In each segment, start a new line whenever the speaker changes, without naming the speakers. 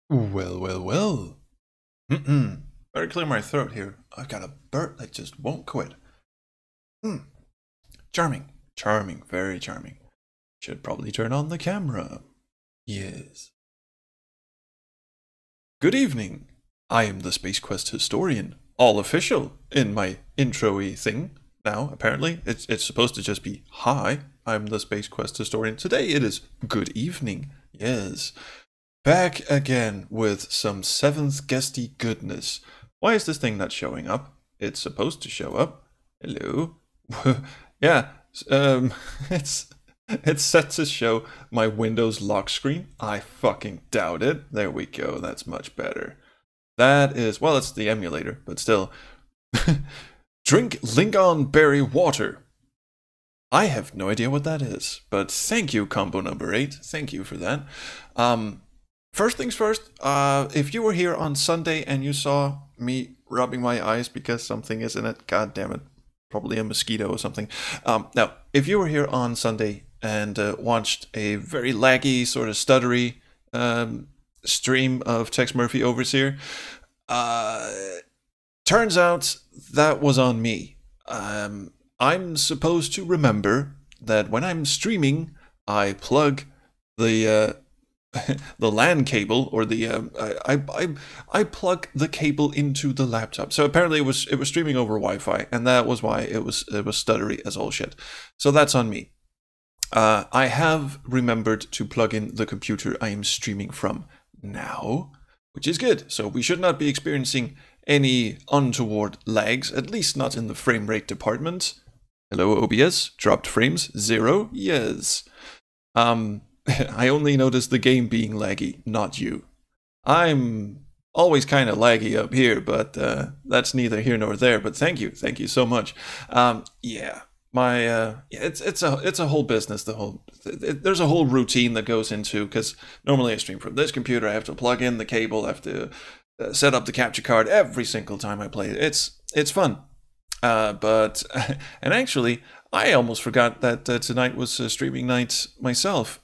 Well, well, well. Better clear my throat here. I've got a burp that just won't quit. Charming. Charming. Very charming. Should probably turn on the camera. Yes. Good evening. I am the Space Quest historian. All official in my intro-y thing. Now, apparently, it's supposed to just be, hi, I'm the Space Quest historian. Today it is good evening. Yes. Back again with some 7th guesty goodness. Why is this thing not showing up? It's supposed to show up. Hello? Yeah, it's set to show my Windows lock screen. I fucking doubt it. There we go, that's much better. That is, well, it's the emulator, but still. Drink Lingon Berry Water. I have no idea what that is, but thank you, combo number 8. Thank you for that. First things first, if you were here on Sunday and you saw me rubbing my eyes because something is in it, god damn it, probably a mosquito or something. Now, if you were here on Sunday and watched a very laggy, sort of stuttery stream of Tex Murphy Overseer, turns out that was on me. I'm supposed to remember that when I'm streaming, I plug the the LAN cable, or the I plug the cable into the laptop. So apparently it was streaming over Wi-Fi, and that was why it was stuttery as all shit. So that's on me. I have remembered to plug in the computer I am streaming from now, which is good. So we should not be experiencing any untoward lags, at least not in the frame rate department. Hello OBS, dropped frames 0. Yes. I only noticed the game being laggy, not you. I'm always kind of laggy up here, but that's neither here nor there. But thank you so much. Yeah, it's a whole business. There's a whole routine that goes into, because normally I stream from this computer. I have to plug in the cable. I have to set up the capture card every single time I play it. It's fun. But and actually, I almost forgot that tonight was streaming night myself.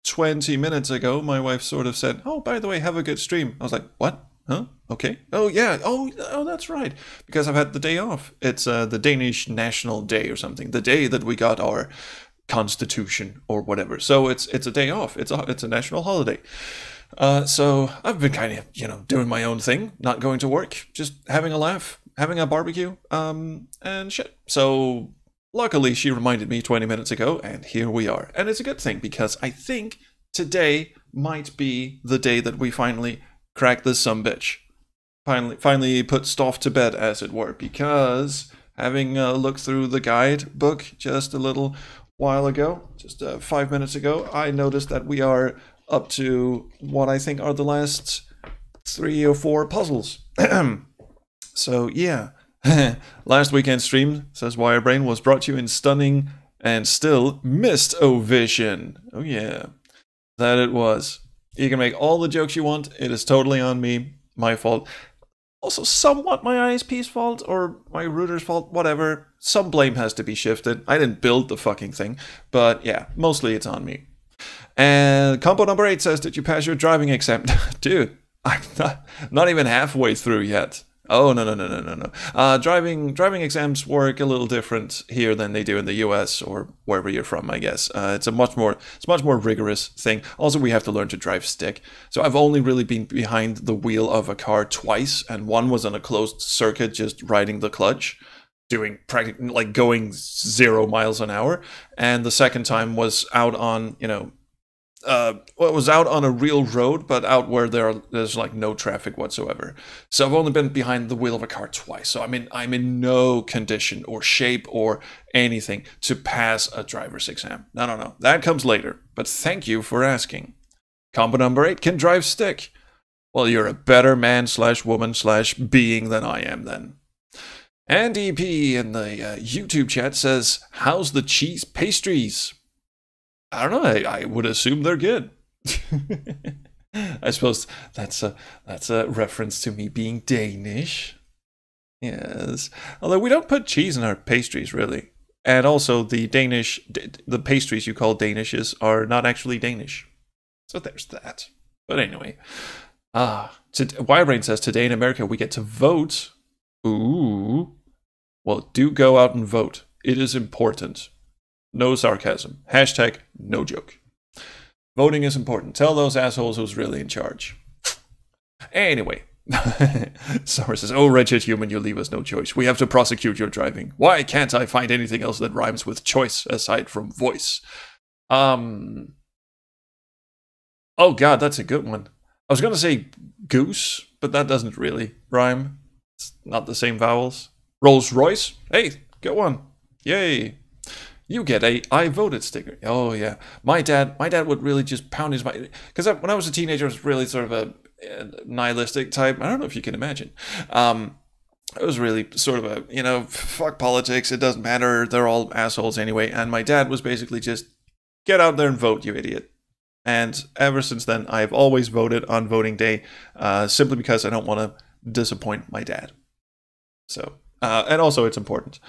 20 minutes ago, my wife sort of said, "Oh, by the way, have a good stream." I was like, "What? Huh? Okay. Oh yeah. Oh, that's right. Because I've had the day off. It's the Danish National Day or something. The day that we got our constitution or whatever. So it's a day off. It's a national holiday." So I've been kind of doing my own thing, not going to work, just having a laugh, having a barbecue, and shit. So luckily she reminded me 20 minutes ago, and here we are. And it's a good thing, because I think today might be the day that we finally crack this sumbitch. Finally put Stauf to bed, as it were, because having looked through the guidebook just a little while ago, just 5 minutes ago, I noticed that we are up to what I think are the last 3 or 4 puzzles. So yeah, last weekend's stream, says Wirebrain, was brought to you in stunning and still mist-o-vision. Oh yeah, that it was. You can make all the jokes you want. It is totally on me, my fault. Also somewhat my ISP's fault, or my router's fault, whatever. Some blame has to be shifted. I didn't build the fucking thing, but yeah, mostly it's on me. And combo number 8 says, "Did you pass your driving exam?" Dude, I'm not even halfway through yet. Oh, no. Driving exams work a little different here than they do in the US or wherever you're from, I guess. It's a much more rigorous thing. Also, we have to learn to drive stick. So I've only really been behind the wheel of a car twice, and one was on a closed circuit, just riding the clutch, doing practically like going 0 miles an hour. And the second time was out on, it was out on a real road, but out where there's like no traffic whatsoever. So I've only been behind the wheel of a car twice. So I'm in no condition or shape or anything to pass a driver's exam. No. That comes later. But thank you for asking. Combo number 8 can drive stick. Well, you're a better man / woman / being than I am then. And EP in the YouTube chat says, "How's the cheese pastries?" I don't know. I would assume they're good. I suppose that's a reference to me being Danish. Yes. Although we don't put cheese in our pastries, really. And also the pastries you call Danishes are not actually Danish. So there's that. But anyway, Wirebrain says, today in America we get to vote. Ooh. Well, do go out and vote. It is important. No sarcasm. Hashtag no joke. Voting is important. Tell those assholes who's really in charge. Anyway. Summer says, oh, wretched human, you leave us no choice. We have to prosecute your driving. Why can't I find anything else that rhymes with choice aside from voice? Oh god, that's a good one. I was going to say goose, but that doesn't really rhyme. It's not the same vowels. Rolls Royce? Hey, go on. Yay. You get a I voted sticker. Oh yeah. My dad would really just pound his mind. Because when I was a teenager, I was really sort of a nihilistic type. I don't know if you can imagine. It was really sort of a, you know, fuck politics. It doesn't matter. They're all assholes anyway. And my dad was basically just, get out there and vote, you idiot. And ever since then, I've always voted on voting day, simply because I don't want to disappoint my dad. So, and also it's important.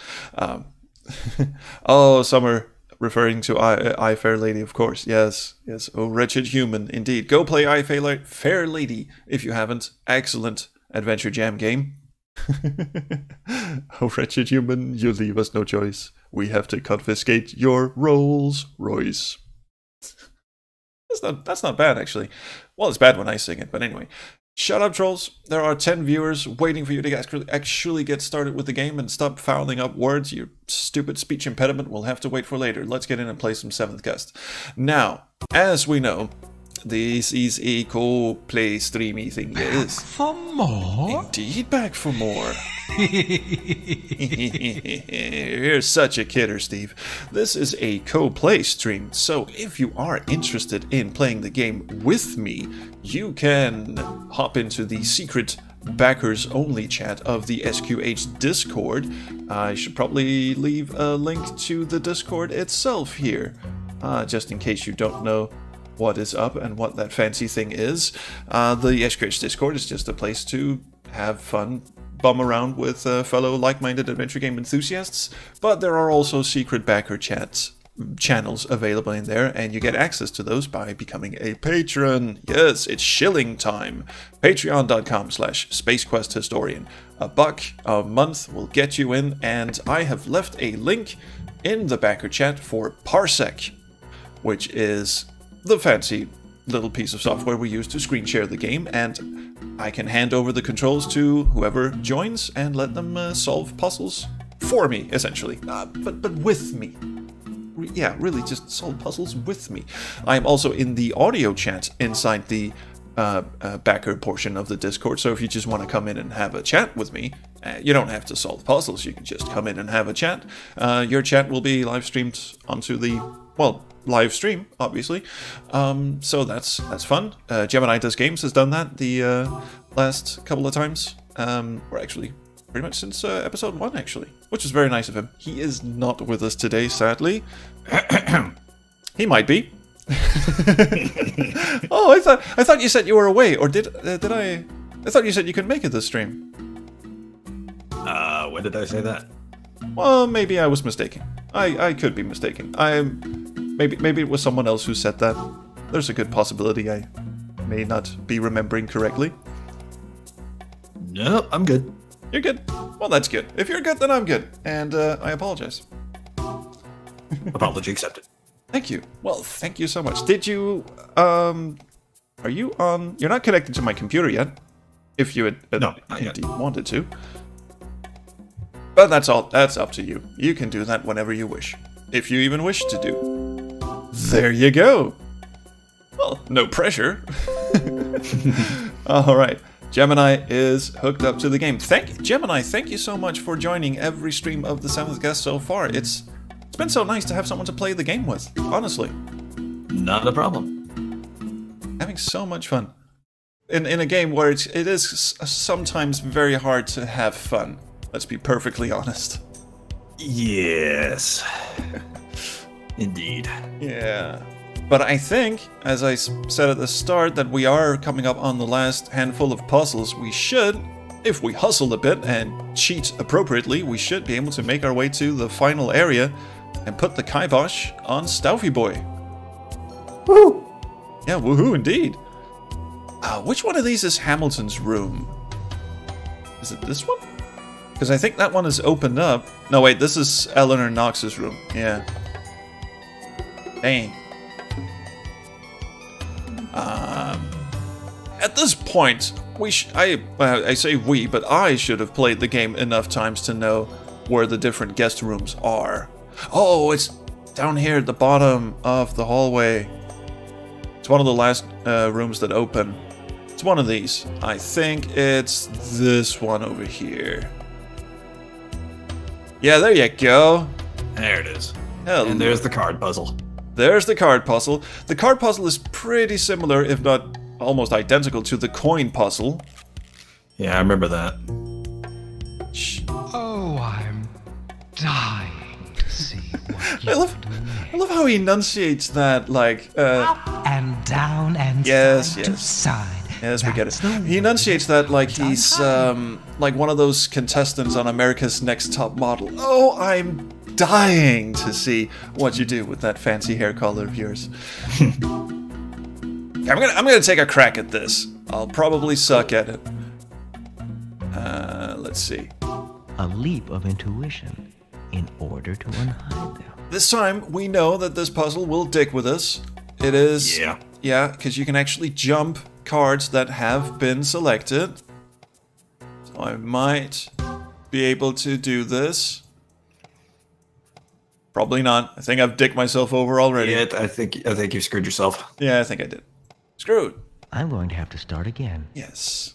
Oh, Summer, referring to I Fair Lady, of course. Yes, yes. Oh, wretched human, indeed. Go play I Fair Lady if you haven't. Excellent Adventure Jam game. Oh, wretched human, you leave us no choice. We have to confiscate your Rolls Royce. That's not bad, actually. Well, it's bad when I sing it, but anyway. Shut up, trolls. There are 10 viewers waiting for you to actually get started with the game and stop fouling up words. Your stupid speech impediment will have to wait for later. Let's get in and play some 7th Guest. Now, as we know, this is a co-play streamy thing. Yes.
Back for more?
Indeed, back for more. You're such a kidder, Steve. This is a co-play stream, so if you are interested in playing the game with me, you can hop into the secret backers only chat of the SQH Discord. I should probably leave a link to the Discord itself here, just in case you don't know what is up and what that fancy thing is. The SQH Discord is just a place to have fun, bum around with fellow like-minded adventure game enthusiasts, but there are also secret backer channels available in there, and you get access to those by becoming a patron. Yes, it's shilling time. Patreon.com/SpaceQuestHistorian. $1 a month will get you in, and I have left a link in the backer chat for Parsec, which is the fancy little piece of software we use to screen share the game, and I can hand over the controls to whoever joins and let them solve puzzles for me, essentially. But with me. Yeah, really, just solve puzzles with me. I'm also in the audio chat inside the backer portion of the Discord, so if you just want to come in and have a chat with me, you don't have to solve puzzles, you can just come in and have a chat. Your chat will be live streamed onto the, well, live stream, obviously. So that's fun. Gemini Does Games has done that the last couple of times. Or actually, pretty much since episode 1, actually. Which is very nice of him. He is not with us today, sadly. He might be. Oh, I thought you said you were away, or did I? I thought you said you could make it this stream.
When did I say that?
Well, maybe I was mistaken. I could be mistaken. Maybe it was someone else who said that. There's a good possibility I may not be remembering correctly.
No, I'm good.
You're good? Well, that's good. If you're good, then I'm good. And I apologize.
Apology accepted.
Thank you. Well, thank you so much. Did you, are you on... You're not connected to my computer yet. If you had
no,
indeed wanted to. But that's all. That's up to you. You can do that whenever you wish. If you even wish to do. There you go. Well, no pressure. All right. Gemini is hooked up to the game. Gemini, thank you so much for joining every stream of the 7th Guest so far. It's been so nice to have someone to play the game with, honestly.
Not a problem.
Having so much fun. In a game where it is sometimes very hard to have fun. Let's be perfectly honest.
Yes. Indeed.
Yeah. But I think, as I said at the start, that we are coming up on the last handful of puzzles. We should, if we hustle a bit and cheat appropriately, we should be able to make our way to the final area and put the kibosh on Staufy Boy.
Woohoo!
Yeah, woohoo indeed. Which one of these is Hamilton's room? Is it this one? Because I think that one is opened up. No, wait, this is Eleanor Knox's room. Yeah. Dang. At this point, I say we, but I should have played the game enough times to know where the different guest rooms are. Oh, it's down here at the bottom of the hallway. It's one of the last rooms that open. It's one of these. I think it's this one over here. Yeah, there you go.
There it is.
Hello.
And there's the card puzzle.
There's the card puzzle. The card puzzle is pretty similar, if not almost identical, to the coin puzzle.
Yeah, I remember that.
Oh, I'm dying to see what
I love how he enunciates that, like,
up and down and
yes,
side to
yes.
side.
Yes, we get it.
That's the
He enunciates that like he's,
Dun-dun.
like one of those contestants on America's Next Top Model. Oh, I'm dying to see what you do with that fancy hair color of yours. I'm gonna take a crack at this. I'll probably suck at it. Let's see.
A leap of intuition in order to unhide them.
This time, we know that this puzzle will dick with us. It is...
Yeah.
Yeah, because you can actually jump cards that have been selected. So I might be able to do this. Probably not. I think I've dicked myself over already.
Yeah, I think you screwed yourself.
Yeah, I think I did. Screwed.
I'm going to have to start again.
Yes.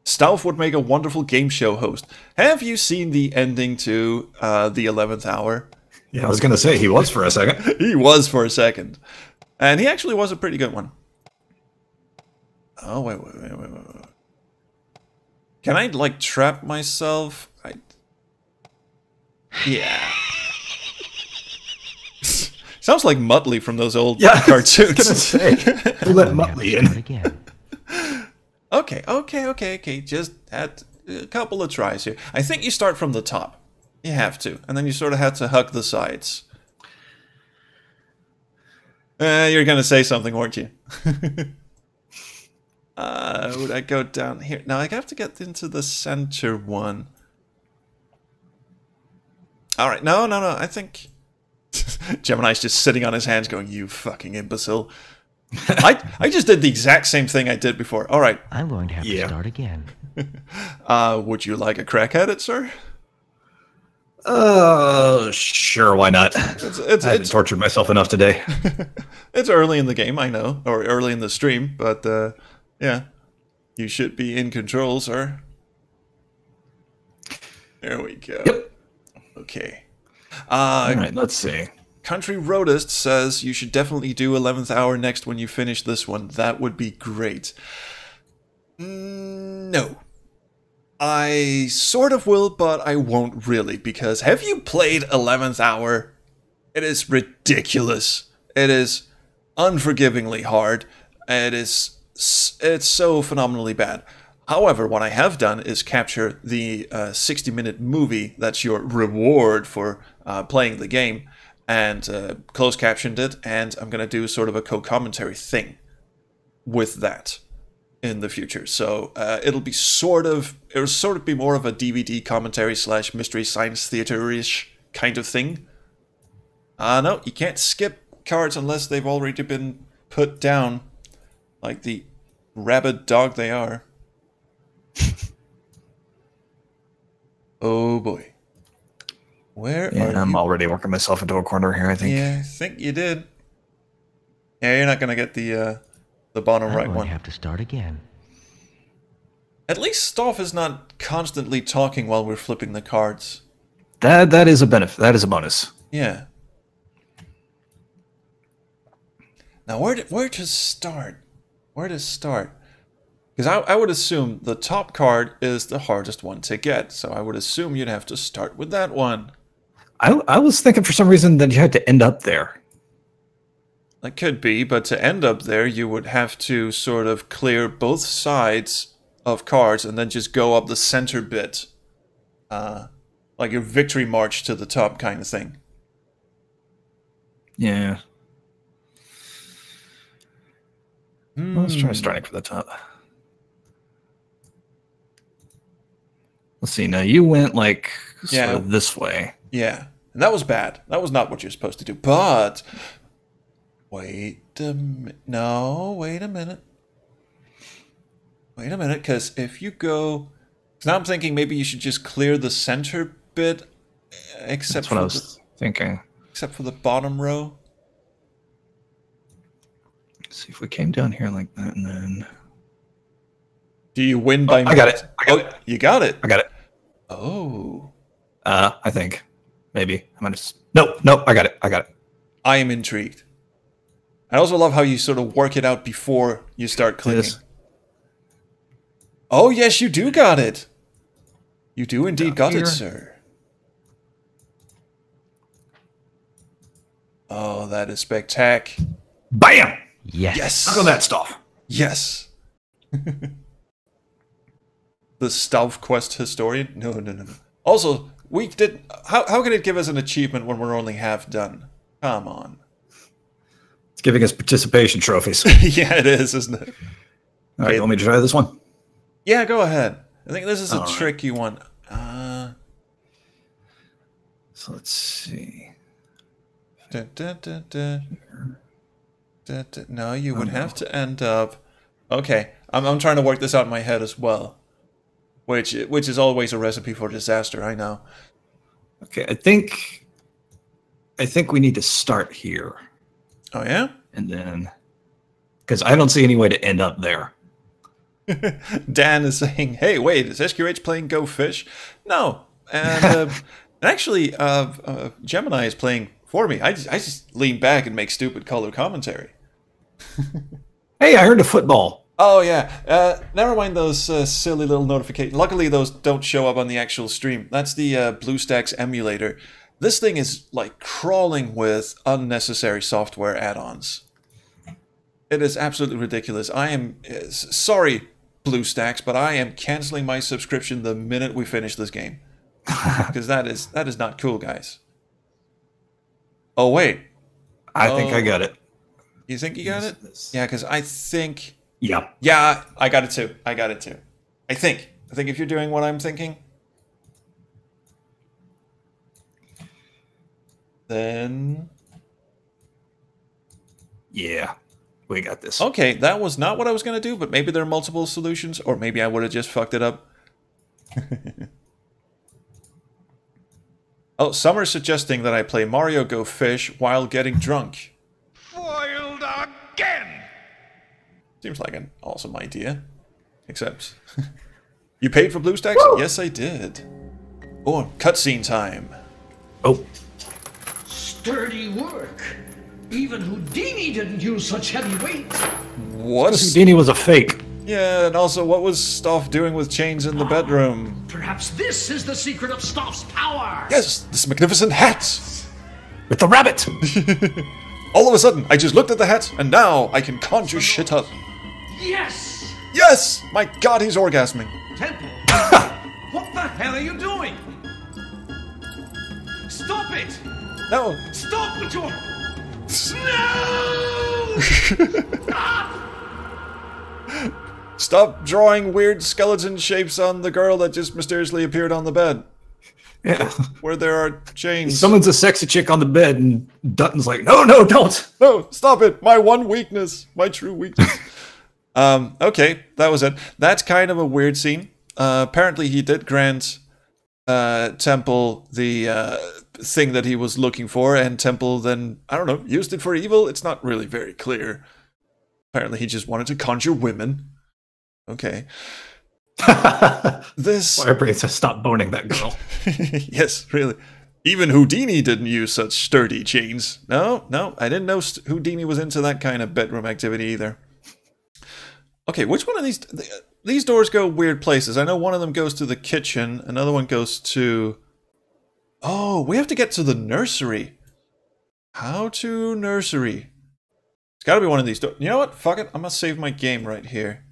Stauf would make a wonderful game show host. Have you seen the ending to The 11th Hour?
Yeah, I was gonna say he was for a second.
He was for a second. And he actually was a pretty good one. Oh, wait. Can I, like, trap myself? Yeah. Sounds like Muttley from those old cartoons.
I was gonna say, who let
I'm going to have to
Muttley
start
in?
again.
Okay. Just had a couple of tries here. I think you start from the top. You have to. And then you sort of have to hug the sides. You're going to say something, weren't you? Would I go down here? Now I have to get into the center one. Alright, no. I think... Gemini's just sitting on his hands going, you fucking imbecile. I just did the exact same thing I did before. Alright.
I'm going to have to start again.
Would you like a crack at it, sir?
Sure, why not? I haven't tortured myself enough today.
It's early in the game, I know, or early in the stream, but yeah, you should be in control, sir. There we go.
Yep.
Okay.
All right, let's see.
Country Roadist says you should definitely do 11th Hour next when you finish this one. That would be great. No. I sort of will, but I won't really, because have you played 11th Hour? It is ridiculous. It is unforgivingly hard. It's so phenomenally bad. However, what I have done is capture the 60-minute movie that's your reward for playing the game, and closed captioned it, and I'm going to do sort of a co-commentary thing with that in the future. So it'll sort of be more of a DVD commentary / mystery science theater-ish kind of thing. No, you can't skip cards unless they've already been put down, like the rabid dog they are. Oh boy. Where are
I'm
you?
already working myself into a corner here, I think.
Yeah, I think you did. Yeah, you're not gonna get the bottom right
I'm going
one.
to have to start again.
At least Stauf is not constantly talking while we're flipping the cards.
That is a benefit. That is a bonus.
Yeah. Now where to start? Where to start? Because I would assume the top card is the hardest one to get, so I would assume you'd have to start with that one.
I was thinking for some reason that you had to end up there.
That could be, but to end up there, you would have to sort of clear both sides of cards and then just go up the center bit. Like your victory march to the top kind of thing.
Yeah. Let's try starting from the top. Let's see. Now you went like
Yeah.
sort of this way.
Yeah. And that was bad. That was not what you're supposed to do. But wait a minute. No, wait a minute. Wait a minute, because if you go... Because now I'm thinking maybe you should just clear the center bit, except
That's what I was thinking.
Except for the bottom row.
Let's see if we came down here like that, and then...
Do you win by...
I got it.
You got it.
I got it.
Oh.
I think. Maybe. I might have... No, I got it.
I am intrigued. I also love how you sort of work it out before you start clicking.
Yes.
Oh, yes, you do got it. You do indeed got it, sir. Oh, that is spectacular.
Bam!
Yes.
Yes.
Look at that stuff.
Yes. The Stauf quest historian? No. Also, we did... How can it give us an achievement when we're only half done? Come on.
It's giving us participation trophies.
Yeah, it is, isn't it?
All right, you want me to try this one?
Yeah, go ahead. I think this is a tricky one.
So let's see.
No, you would have to end up... Okay, I'm trying to work this out in my head as well. Which is always a recipe for disaster, I know.
Okay, I think we need to start here.
Oh, yeah?
And then... Because I don't see any way to end up there.
Dan is saying, hey, wait, is SQH playing Go Fish? No. And actually, Gemini is playing for me. I just lean back and make stupid color commentary.
Hey, I heard a football.
Oh, yeah. Never mind those silly little notifications. Luckily, those don't show up on the actual stream. That's the BlueStacks emulator. This thing is, like, crawling with unnecessary software add-ons. It is absolutely ridiculous. I am... sorry, BlueStacks, but I am canceling my subscription the minute we finish this game. Because that is not cool, guys. Oh, wait.
I think I got it.
You think you got it? Yeah, because I think...
Yeah.
Yeah, I got it too. I think if you're doing what I'm thinking, then...
Yeah, we got this.
Okay, that was not what I was going to do, but maybe there are multiple solutions, or maybe I would have just fucked it up. Oh, Summer's suggesting that I play Mario Go Fish while getting drunk.
Foiled again!
Seems like an awesome idea. Except... You paid for BlueStacks? Yes, I did. Oh, cutscene time.
Oh.
Sturdy work. Even Houdini didn't use such heavy weight.
What?
Houdini was a fake.
Yeah, and also, what was Stauf doing with chains in the bedroom?
Perhaps this is the secret of Stauf's power.
Yes, this magnificent hat!
With the rabbit!
All of a sudden, I just looked at the hat, and now I can conjure shit up.
Yes!
Yes! My god, he's orgasming.
Temple! What the hell are you doing? Stop it!
No.
Stop with your... No!
Stop drawing weird skeleton shapes on the girl that just mysteriously appeared on the bed.
Yeah.
Where there are chains.
Someone's a sexy chick on the bed, and Dutton's like, no, don't!
No, stop it! My one weakness. My true weakness. Okay, that was it. That's kind of a weird scene. Apparently he did grant Temple the thing that he was looking for, and Temple then, I don't know, used it for evil? It's not really very clear. Apparently he just wanted to conjure women. Okay. This...
Firebrace says stop boning that girl.
Yes, really. Even Houdini didn't use such sturdy chains. No, I didn't know Houdini was into that kind of bedroom activity either. Okay, which one of these doors go weird places? I know one of them goes to the kitchen, another one goes to... Oh, we have to get to the nursery. How to nursery? It's gotta be one of these doors. You know what? Fuck it. I'm gonna save my game right here.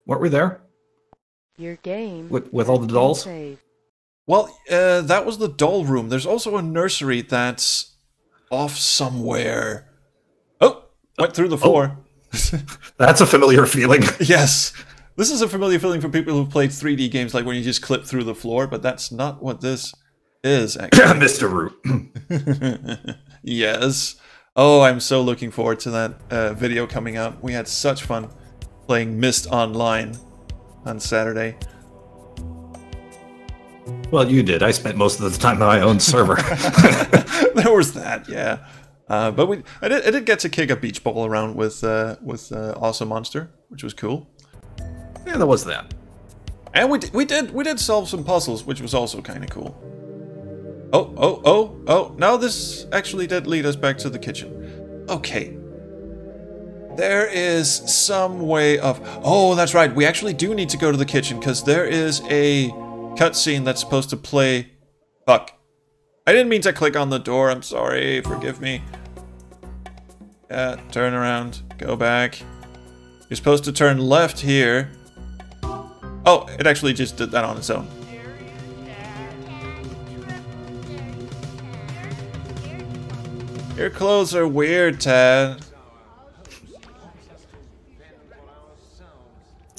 Weren't we there?
Your game
with all the dolls?
Well, that was the doll room. There's also a nursery that's off somewhere. Oh, went through the floor.
That's a familiar feeling.
Yes. This is a familiar feeling for people who've played 3D games, like when you just clip through the floor, but that's not what this is, actually.
Mr. Root.
Yes. Oh, I'm so looking forward to that video coming out. We had such fun playing Myst Online on Saturday.
Well, you did. I spent most of the time on my own server.
There was that, yeah. But I did get to kick a beach ball around with Awesome Monster, which was cool.
Yeah, there was that.
And we did solve some puzzles, which was also kind of cool. Oh! Now this actually did lead us back to the kitchen. Okay. There is some way of... Oh, that's right. We actually do need to go to the kitchen, because there is a cutscene that's supposed to play... Fuck. I didn't mean to click on the door. I'm sorry. Forgive me. Yeah, turn around. Go back. You're supposed to turn left here. Oh, it actually just did that on its own. Your clothes are weird, Tad.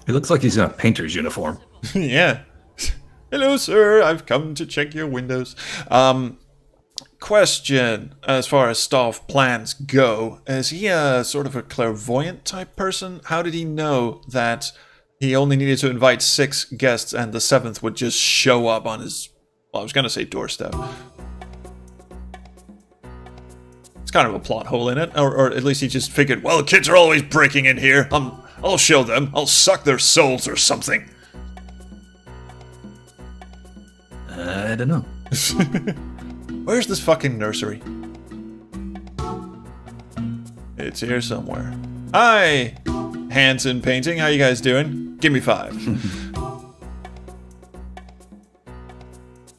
He looks like he's in a painter's uniform.
Yeah. Hello, sir. I've come to check your windows. Question, as far as Stauf plans go, is he a sort of a clairvoyant type person? How did he know that he only needed to invite 6 guests and the 7th would just show up on his, well, I was going to say doorstep. It's kind of a plot hole in it, or at least he just figured, well, kids are always breaking in here. I'll show them. I'll suck their souls or something.
I don't know.
Where's this fucking nursery? It's here somewhere. Hi! Hands in painting, how you guys doing? Give me 5.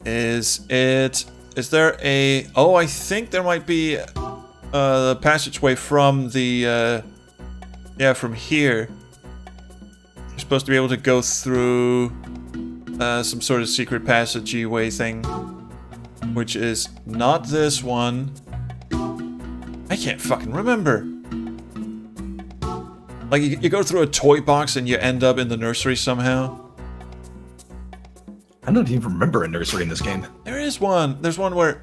Is there a... Oh, I think there might be the passageway from the... yeah, from here. You're supposed to be able to go through some sort of secret passageway thing. Which is not this one. I can't fucking remember. Like, you go through a toy box and you end up in the nursery somehow.
I don't even remember a nursery in this game.
There is one. There's one where...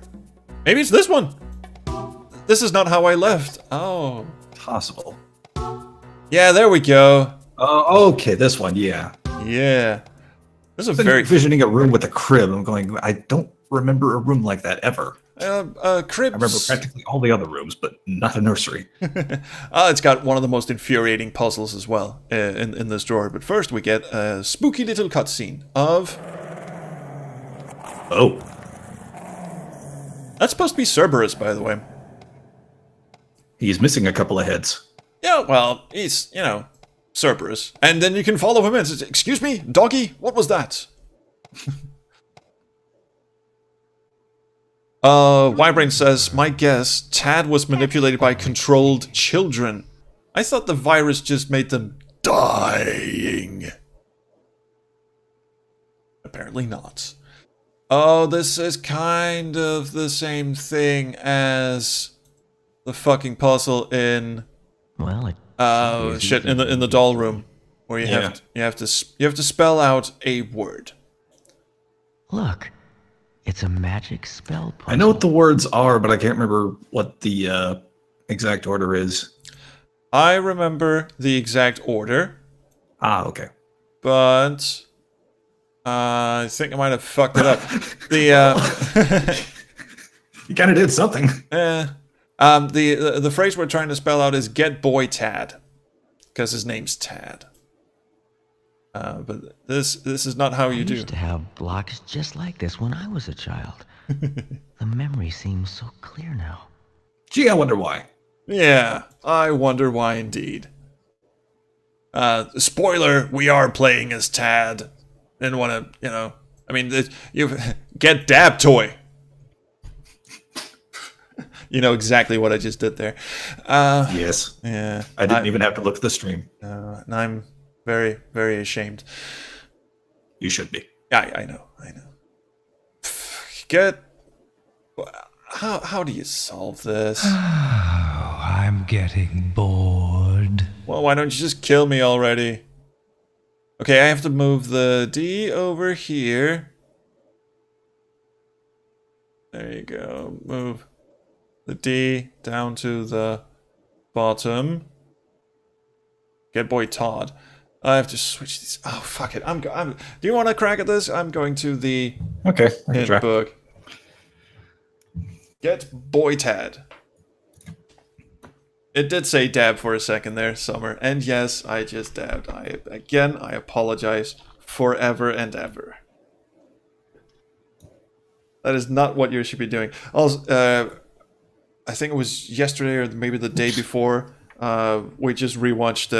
Maybe it's this one. This is not how I left. Oh.
Possible.
Yeah, there we go.
Okay, this one, yeah.
Yeah. This is a
I've been
very...
envisioning a room with a crib. I'm going, I don't remember a room like that ever.
Cribs.
I remember practically all the other rooms, but not a nursery.
It's got one of the most infuriating puzzles as well in this drawer. But first we get a spooky little cutscene of...
Oh.
That's supposed to be Cerberus, by the way.
He's missing a couple of heads.
Yeah, well, he's, you know, Cerberus. And then you can follow him in. Says, excuse me, doggy, what was that? Ybrain says, my guess, Tad was manipulated by controlled children. I thought the virus just made them dying. Apparently not. Oh, this is kind of the same thing as the fucking puzzle in...
Well,
oh shit! In the doll room, where you have to spell out a word.
Look, it's a magic spell puzzle.
I know what the words are, but I can't remember what the exact order is.
I remember the exact order.
Ah, okay.
But I think I might have fucked it up. The
You kind of did something.
the phrase we're trying to spell out is "Get Boy Tad," because his name's Tad. But this is not how you do.
I used to have blocks just like this when I was a child. The memory seems so clear now.
Gee, I wonder why.
Yeah, I wonder why indeed. Spoiler: we are playing as Tad. Didn't want to, you know. I mean, you get Dab Toy. You know exactly what I just did there.
Yes.
Yeah.
I didn't even have to look at the stream.
And I'm very, very ashamed.
You should be.
I know. How do you solve this?
Oh, I'm getting bored.
Well, why don't you just kill me already? Okay, I have to move the D over here. There you go. Move the D down to the bottom. Get boy Todd. I have to switch these. Oh, fuck it. Do you want to crack at this? I'm going to the
Okay, I can try.
book. Get boy Tad. It did say dab for a second there, Summer. And yes, I just dabbed. I apologize forever and ever. That is not what you should be doing. Also, I think it was yesterday or maybe the day before, we just rewatched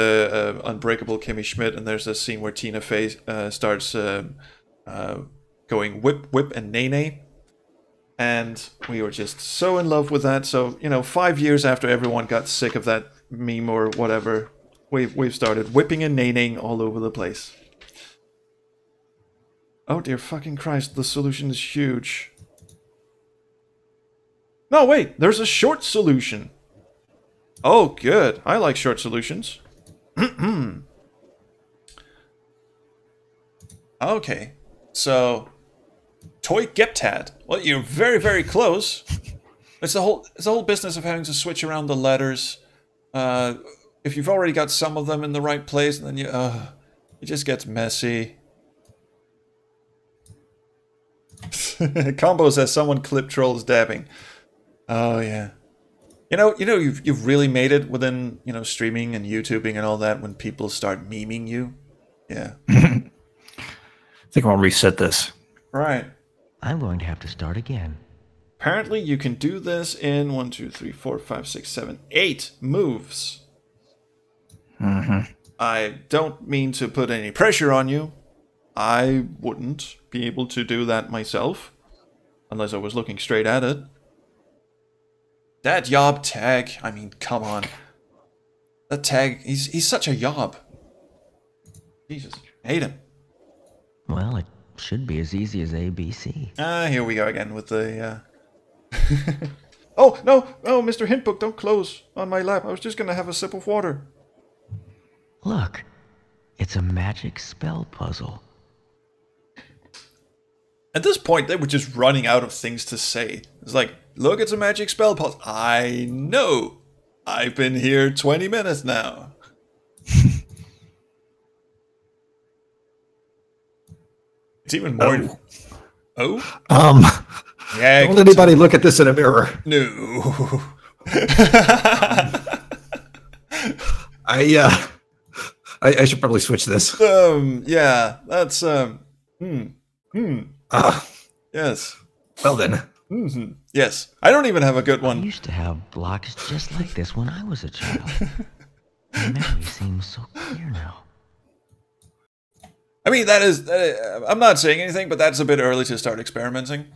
Unbreakable Kimmy Schmidt, and there's a scene where Tina Fey starts going whip, whip, and nay, nay. And we were just so in love with that. So, 5 years after everyone got sick of that meme or whatever, we've started whipping and nay-naying all over the place. Oh dear fucking Christ, the solution is huge. No, wait, there's a short solution. Oh, good. I like short solutions. Okay, so Toy Geptad. Well, you're very, very close. It's the whole business of having to switch around the letters. If you've already got some of them in the right place, then it just gets messy. Combo says someone clip trolls dabbing. Oh yeah. You've really made it within streaming and YouTubing and all that when people start memeing you. Yeah.
I think I'll reset this.
Right.
I'm going to have to start again.
Apparently you can do this in 1, 2, 3, 4, 5, 6, 7, 8 moves. I don't mean to put any pressure on you. I wouldn't be able to do that myself. Unless I was looking straight at it. That yob tag, I mean, come on. That tag, he's such a yob. Jesus, I hate him.
Well, it should be as easy as ABC.
Here we go again with the, Oh, no, Mr. Hintbook, don't close on my lap. I was just gonna have a sip of water.
Look, it's a magic spell puzzle.
At this point, they were just running out of things to say. It's like, look, it's a magic spell puzzle. I know. I've been here 20 minutes now. It's even more... Oh? Yeah.
Don't anybody look at this in a mirror.
No.
I should probably switch this.
Yeah, that's, Yes.
Well then.
Yes. I don't even have a good
I
one.
used to have blocks just like this when I was a child. The memory seems so clear now.
I mean, that is... I'm not saying anything, but that's a bit early to start experimenting.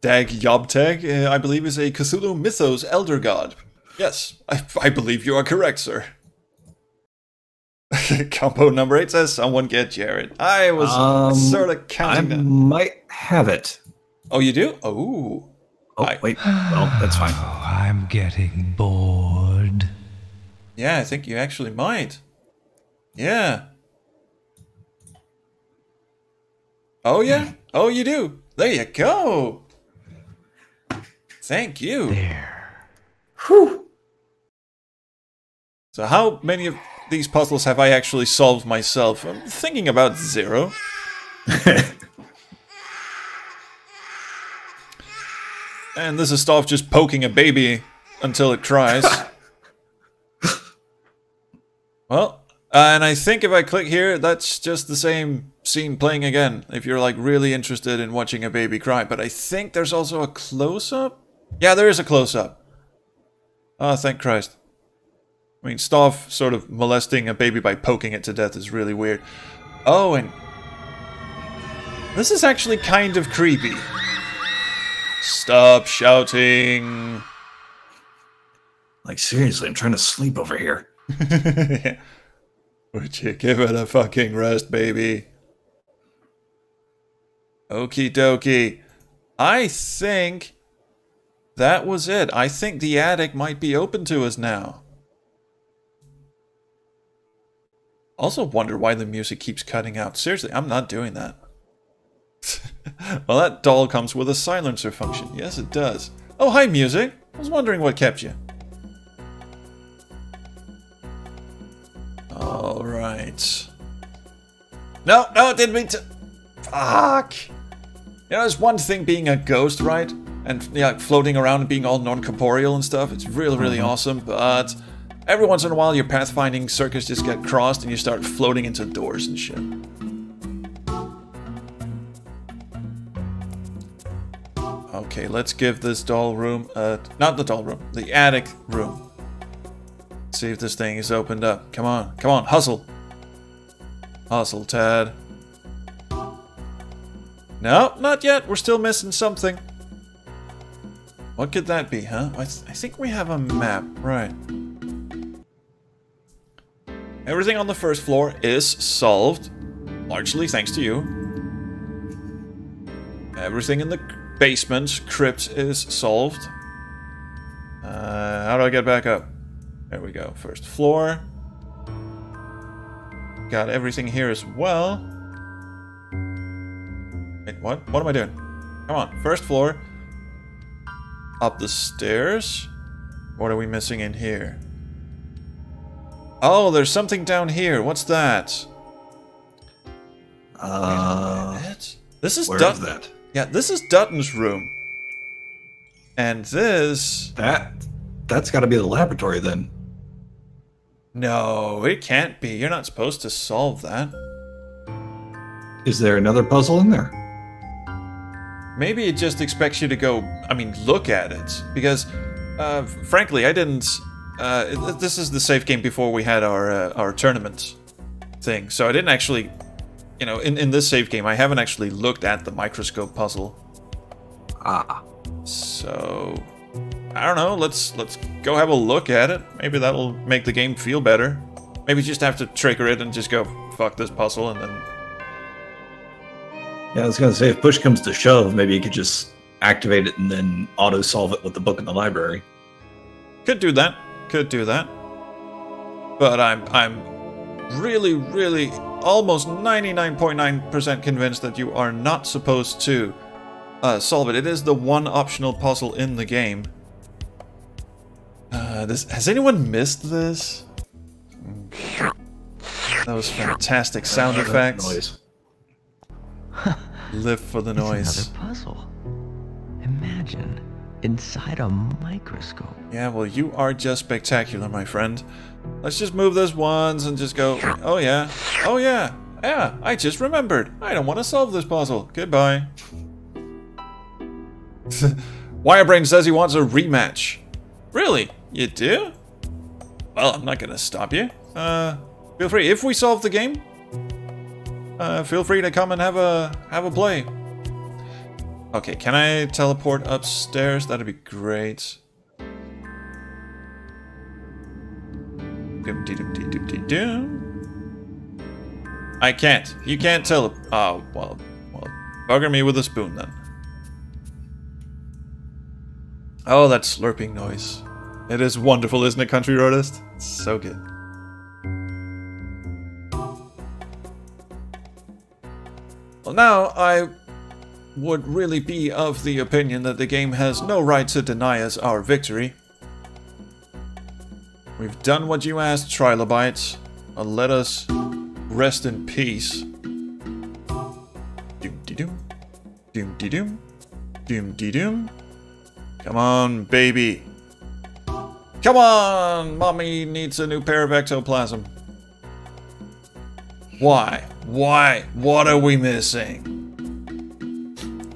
Dag Yobtag, I believe, is a Cthulhu Mythos elder god. Yes, I believe you are correct, sir. Combo number 8 says, someone get Jared. I was sort of counting
I
down.
might have it.
Oh, you do? Oh.
Wait. Well, that's fine.
Oh, I'm getting bored.
Yeah, I think you actually might. Yeah. Oh, yeah? Oh, you do. There you go. Thank you.
There.
Whew.
So how many of these puzzles have I actually solved myself? I'm thinking about 0. And this is Stauf just poking a baby until it cries. Well, and I think if I click here, that's just the same scene playing again, if you're like really interested in watching a baby cry. But I think there's also a close-up? Yeah, there is a close-up. Oh, thank Christ. I mean, Stauf sort of molesting a baby by poking it to death is really weird. Oh, and this is actually kind of creepy. Stop shouting.
Like, seriously, I'm trying to sleep over here.
Would you give it a fucking rest, baby? Okie dokie. I think that was it. I think the attic might be open to us now. Also wonder why the music keeps cutting out. Seriously, I'm not doing that. Well, that doll comes with a silencer function. Yes, it does. Oh, hi, music. I was wondering what kept you. Alright. No, didn't mean to... Fuck! You know, it's one thing being a ghost, right? And, yeah, floating around and being all non-corporeal and stuff. It's really, really awesome, but... every once in a while, your pathfinding circuits just get crossed and you start floating into doors and shit. Okay, let's give this doll room... not the doll room, the attic room. See if this thing is opened up. Come on, hustle. Hustle, Tad. No, not yet. We're still missing something. What could that be, huh? I think we have a map. Right. Everything on the first floor is solved. Largely thanks to you. Everything in the basement, crypt is solved. How do I get back up? There we go. First floor. Got everything here as well. Wait, what? What am I doing? Come on. First floor. Up the stairs. What are we missing in here? Oh, there's something down here. What's that? Wait a minute. This is
Where is that?
Yeah, this is Dutton's room. And this...
That's got to be the laboratory then.
No, it can't be. You're not supposed to solve that.
Is there another puzzle in there?
Maybe it just expects you to go, I mean, look at it. Because, frankly, I didn't... this is the save game before we had our tournament thing. So I didn't actually... You know, in this save game, I haven't actually looked at the microscope puzzle.
Ah.
So... I don't know, let's go have a look at it. Maybe that'll make the game feel better. Maybe you just have to trigger it and just go, fuck this puzzle, and then...
Yeah, I was going to say, if push comes to shove, maybe you could just activate it and then auto-solve it with the book in the library.
Could do that. Could do that. But I'm really, really almost 99.9% convinced that you are not supposed to solve it. It is the one optional puzzle in the game. Has anyone missed this? Those fantastic sound effects.
Noise.
Live for the noise.
Another puzzle. Imagine inside a microscope.
Yeah, well, you are just spectacular, my friend. Let's just move this once and just go, oh yeah, oh yeah, yeah, I just remembered. I don't want to solve this puzzle. Goodbye. Wirebrain says he wants a rematch. Really? You do? Well, I'm not gonna stop you. Feel free. If we solve the game, feel free to come and have a play. Okay, can I teleport upstairs? That'd be great. I can't. You can't teleport. Oh, well, bugger me with a spoon then. Oh, that slurping noise. It is wonderful, isn't it, Country Roadist? It's so good. Well, now I would really be of the opinion that the game has no right to deny us our victory. We've done what you asked, Trilobites. Let us rest in peace. Doom-de-doom. Doom-de-doom. Doom-de-doom. Come on, baby. Come on! Mommy needs a new pair of ectoplasm. Why? Why? What are we missing?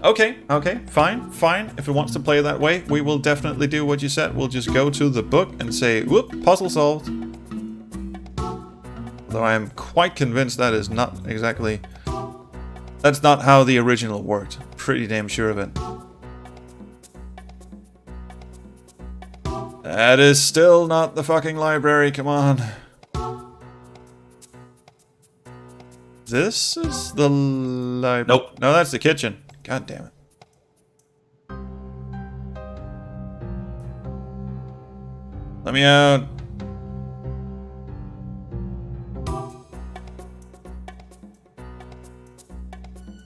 Okay, fine. If it wants to play that way, we will definitely do what you said. We'll just go to the book and say, whoop, puzzle solved. Though I am quite convinced that is not exactly... That's not how the original worked. Pretty damn sure of it. That is still not the fucking library, come on. This is the library.
Nope.
No, that's the kitchen. God damn it. Let me out.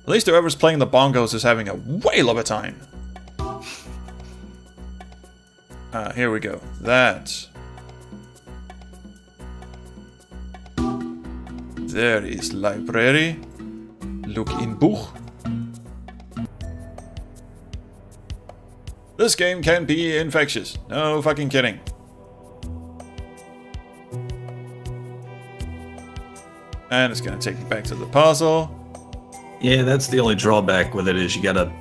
At least whoever's playing the bongos is having a whale of a time. Here we go. That. There is library. Look in Buch. This game can be infectious. No fucking kidding. And it's gonna take me back to the puzzle.
Yeah, that's the only drawback with it is you gotta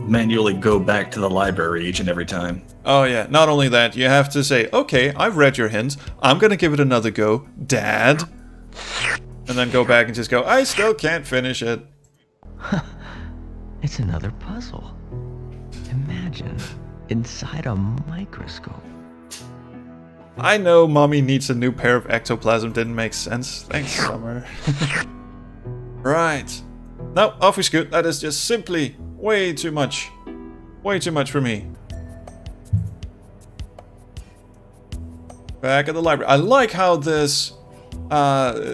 manually go back to the library each and every time.
Oh yeah, not only that, you have to say, okay, I've read your hints, I'm gonna give it another go, Dad. And then go back and just go, I still can't finish it.
It's another puzzle. Imagine inside a microscope.
I know Mommy needs a new pair of ectoplasm didn't make sense. Thanks, Summer. Right. No, off we scoot. That is just simply way too much. Way too much for me. Back at the library. I like how this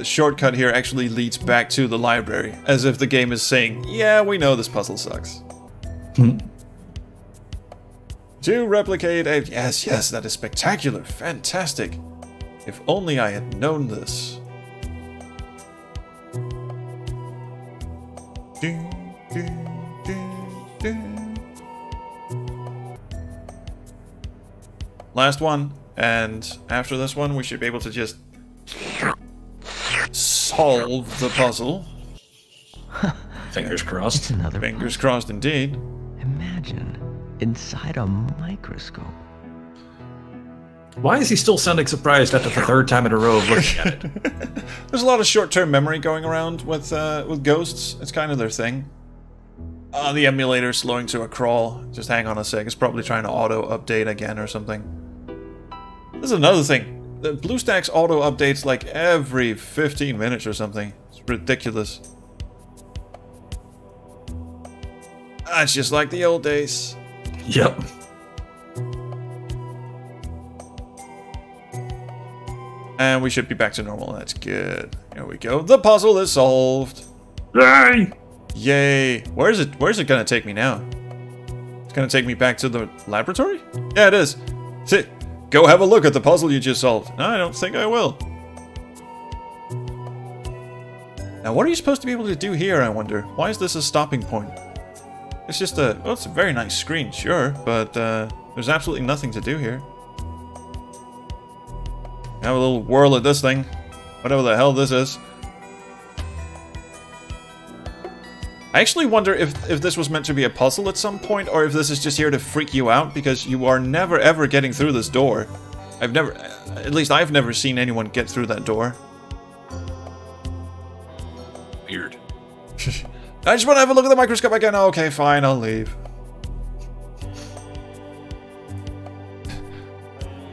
shortcut here actually leads back to the library. As if the game is saying, yeah, we know this puzzle sucks. To replicate a... Yes, yes, that is spectacular. Fantastic. If only I had known this. Last one. And after this one, we should be able to just solve the puzzle.
Fingers crossed.
It's another
Fingers crossed indeed.
Imagine inside a microscope.
Why is he still sounding surprised after the third time in a row of looking at it?
There's a lot of short-term memory going around with ghosts. It's kind of their thing. The emulator slowing to a crawl. Just hang on a sec. It's probably trying to auto-update again or something. This is another thing. The BlueStacks auto-updates like every 15 minutes or something. It's ridiculous. It's just like the old days.
Yep.
And we should be back to normal. That's good. Here we go. The puzzle is solved.
Yay!
Yay. Where's it gonna take me now? It's gonna take me back to the laboratory? Yeah, it is. Sit. Go have a look at the puzzle you just solved. No, I don't think I will. Now, what are you supposed to be able to do here, I wonder? Why is this a stopping point? It's just a... Well, it's a very nice screen, sure, but there's absolutely nothing to do here. Have a little whirl at this thing. Whatever the hell this is. I actually wonder if this was meant to be a puzzle at some point, or if this is just here to freak you out, because you are never ever getting through this door. At least I've never seen anyone get through that door.
Weird.
I just want to have a look at the microscope again. Okay, fine, I'll leave.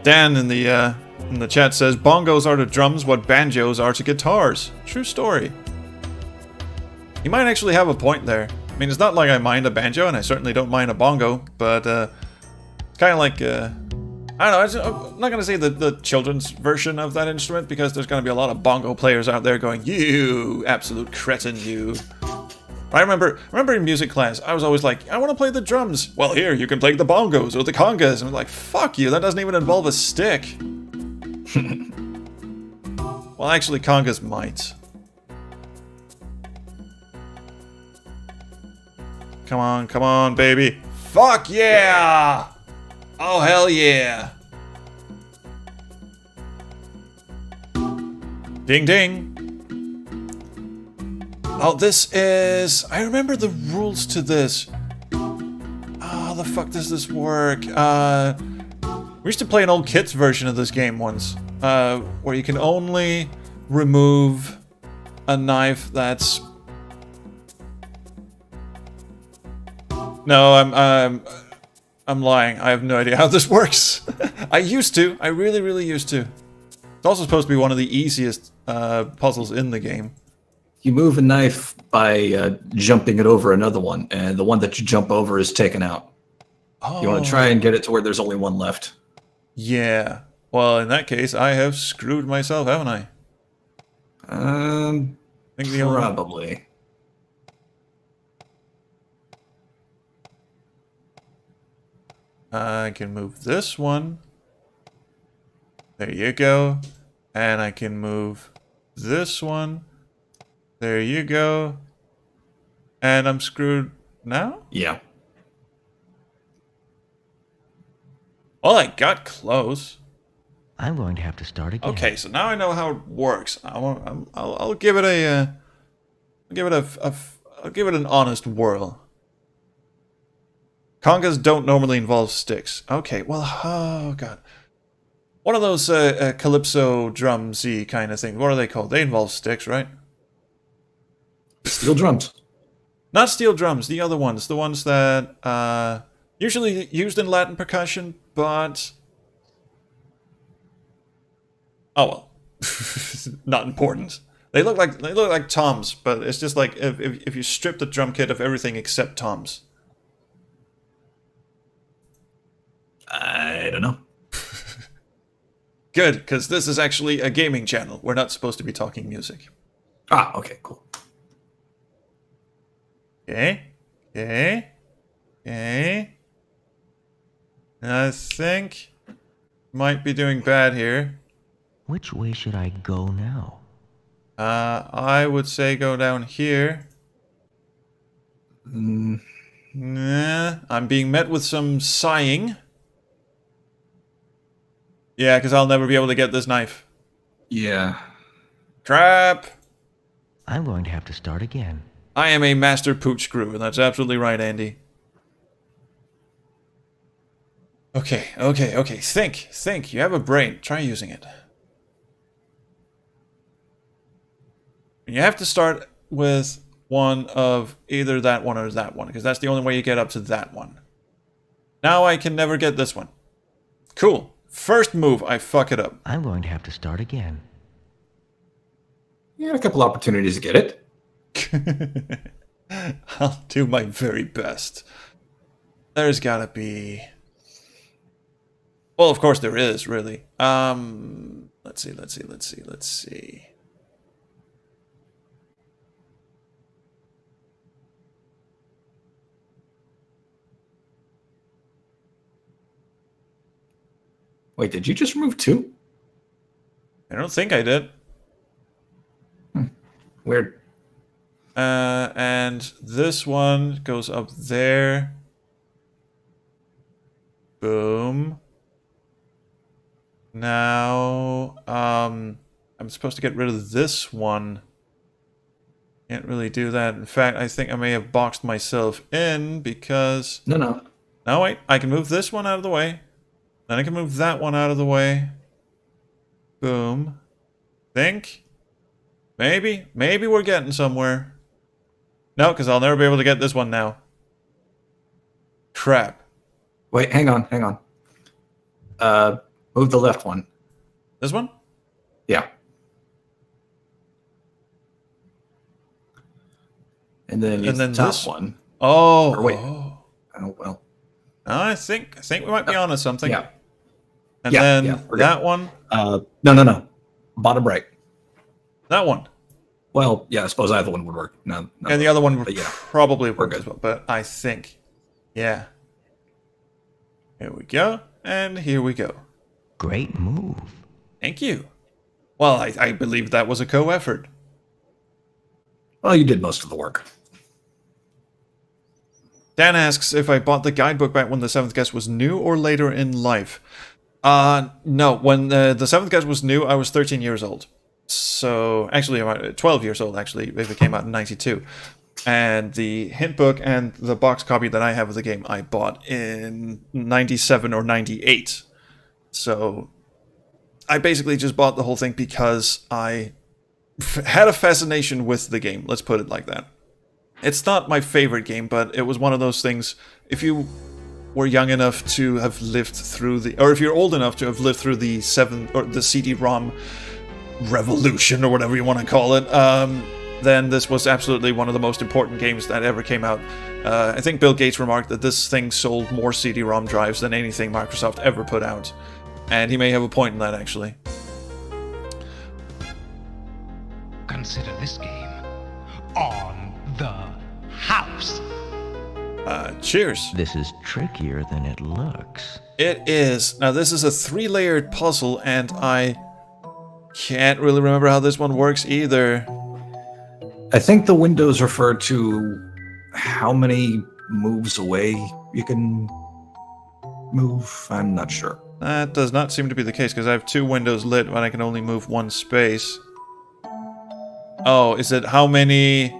Dan in the chat says, bongos are to drums what banjos are to guitars. True story. You might actually have a point there. I mean, it's not like I mind a banjo, and I certainly don't mind a bongo, but it's kind of like, I don't know, I'm not going to say the children's version of that instrument, because there's going to be a lot of bongo players out there going, you absolute cretin, you. I remember in music class, I was always like, I want to play the drums. Well, here, you can play the bongos or the congas. And I'm like, fuck you, that doesn't even involve a stick. Well, actually, congas might. Come on, baby. Fuck yeah! Oh, hell yeah. Ding, ding. Oh, this is... I remember the rules to this. How the fuck does this work? We used to play an old kids version of this game once. Where you can only remove a knife that's... No, I'm lying. I have no idea how this works. I used to. I really used to. It's also supposed to be one of the easiest puzzles in the game.
You move a knife by jumping it over another one, and the one that you jump over is taken out.
Oh.
You want to try and get it to where there's only one left.
Yeah. Well, in that case, I have screwed myself, haven't I?
Probably.
I can move this one. There you go. And I can move this one. There you go. And I'm screwed now?
Yeah.
Well, I got close.
I'm going to have to start again.
Okay, so now I know how it works. I'll give it a, I'll give it an honest whirl. Congas don't normally involve sticks. Okay, well, oh god, one of those calypso drumsy kind of things. What are they called? They involve sticks, right?
Steel drums.
Not steel drums. The other ones, the ones that usually used in Latin percussion, but oh well, not important. They look like toms, but it's just like if you strip the drum kit of everything except toms.
I don't know.
Good, because this is actually a gaming channel. We're not supposed to be talking music.
Ah, okay, cool.
Okay. I think might be doing bad here.
Which way should I go now?
I would say go down here. Nah, I'm being met with some sighing. Yeah, because I'll never be able to get this knife.
Yeah.
Crap!
I'm going to have to start again.
I am a master pooch screw, and that's absolutely right, Andy. Okay. Think. You have a brain. Try using it. You have to start with one of either that one or that one, because that's the only way you get up to that one. Now I can never get this one. Cool. First move, I fuck it up.
I'm going to have to start again.
You had a couple opportunities to get it.
I'll do my very best. There's gotta be... Well, of course there is, really. Let's see.
Wait, did you just remove two?
I don't think I did.
Weird.
And this one goes up there. Boom. Now, I'm supposed to get rid of this one. Can't really do that. In fact, I think I may have boxed myself in because...
No.
No, wait. I can move this one out of the way. Then I can move that one out of the way. Boom. Think. Maybe we're getting somewhere. No, because I'll never be able to get this one now. Crap.
Wait, hang on. Move the left one.
This one?
Yeah. And then the top
this
one.
Oh.
Or wait.
Oh.
Oh, well.
I think we might be onto something.
Yeah.
And then that one.
No. Bottom right.
That one.
Well, yeah, I suppose either one would work. No,
And the other one would
yeah,
probably work
good.
as well. But I think, yeah. Here we go. And here we go.
Great move.
Thank you. Well, I believe that was a co-effort.
Well, you did most of the work.
Dan asks if I bought the guidebook back when the Seventh Guest was new or later in life. No, when the Seventh Guest was new, I was 13 years old. So, actually, I'm 12 years old, actually, if it came out in 92. And the hint book and the box copy that I have of the game, I bought in 97 or 98. So, I basically just bought the whole thing because I had a fascination with the game, let's put it like that. It's not my favorite game, but it was one of those things, if you were young enough to have lived through the, or if you're old enough to have lived through the the CD-ROM revolution, or whatever you want to call it, then this was absolutely one of the most important games that ever came out. I think Bill Gates remarked that this thing sold more CD-ROM drives than anything Microsoft ever put out. And he may have a point in that, actually.
Consider this game on the house.
Cheers.
This is trickier than it looks.
It is. Now, this is a 3-layered puzzle, and I can't really remember how this one works either.
I think the windows refer to how many moves away you can move. I'm not sure.
That does not seem to be the case, because I have 2 windows lit when I can only move 1 space. Oh, is it how many...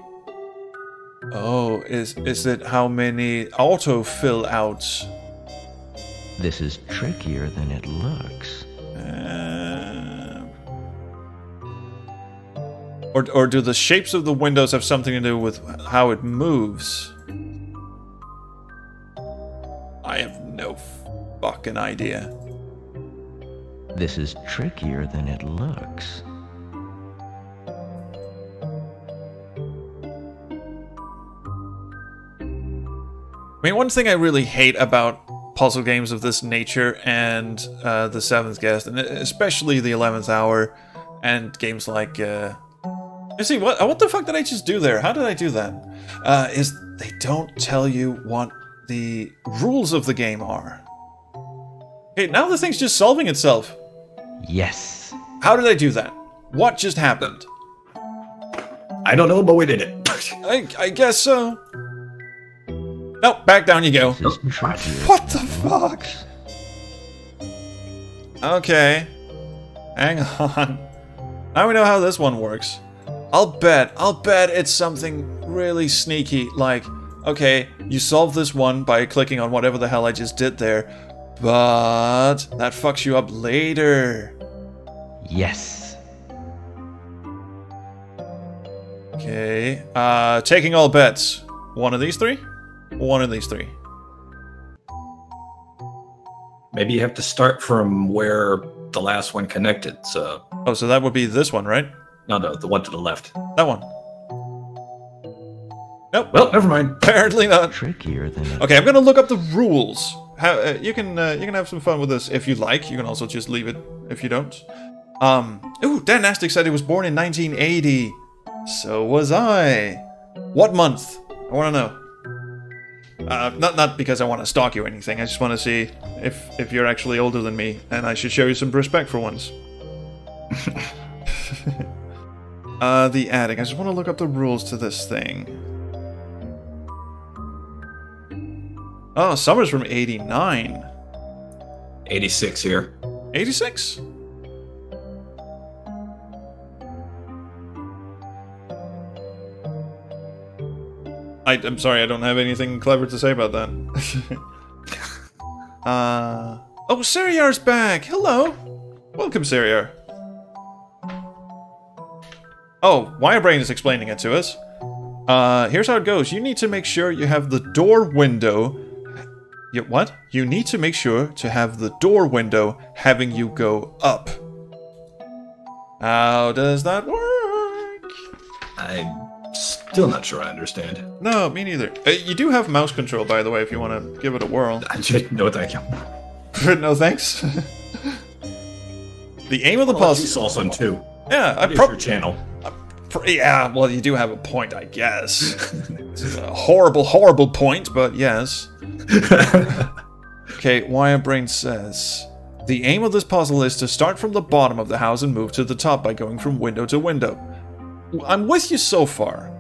Oh, is it how many autofill outs?
This is trickier than it looks.
Or do the shapes of the windows have something to do with how it moves? I have no fucking idea.
This is trickier than it looks.
I mean, one thing I really hate about puzzle games of this nature and the 7th Guest, and especially the 11th Hour, and games like... Let's see, what the fuck did I just do there? How did I do that? Is they don't tell you what the rules of the game are. Okay, now the thing's just solving itself.
Yes.
How did I do that? What just happened?
I don't know, but we did it.
I guess so. Nope, back down you go.
This is trickier.
What the fuck? Okay. Hang on. Now we know how this one works. I'll bet it's something really sneaky, like, okay, you solve this one by clicking on whatever the hell I just did there, but that fucks you up later.
Yes.
Okay, taking all bets. One of these 3? One of these 3.
Maybe you have to start from where the last one connected, so...
Oh, so that would be this one, right?
No, the one to the left.
That one. Nope.
Well, never mind.
Apparently not.
Trickier than it.
Okay, I'm gonna look up the rules. How, you can have some fun with this if you like. You can also just leave it if you don't. Ooh, Dan Nastic said he was born in 1980. So was I. What month? I want to know. Not because I want to stalk you or anything. I just want to see if you're actually older than me, and I should show you some respect for once. The attic. I just want to look up the rules to this thing. Oh, Summer's from 89.
86 here.
86? I'm sorry, I don't have anything clever to say about that. Oh, Seriar's back! Hello! Welcome, Seriar. Oh, Wirebrain is explaining it to us. Here's how it goes. You need to make sure you have the door window... What? You need to make sure to have the door window having you go up. How does that work?
I'm still not sure I understand.
No, me neither. You do have mouse control, by the way, if you want to give it a whirl.
No, thank you.
No thanks. The aim of the
You
puzzle...
saw some too.
Yeah, I
It's your channel.
Yeah, well, you do have a point, I guess. It's a horrible, horrible point, but yes. Okay, Wirebrain says... The aim of this puzzle is to start from the bottom of the house and move to the top by going from window to window. I'm with you so far.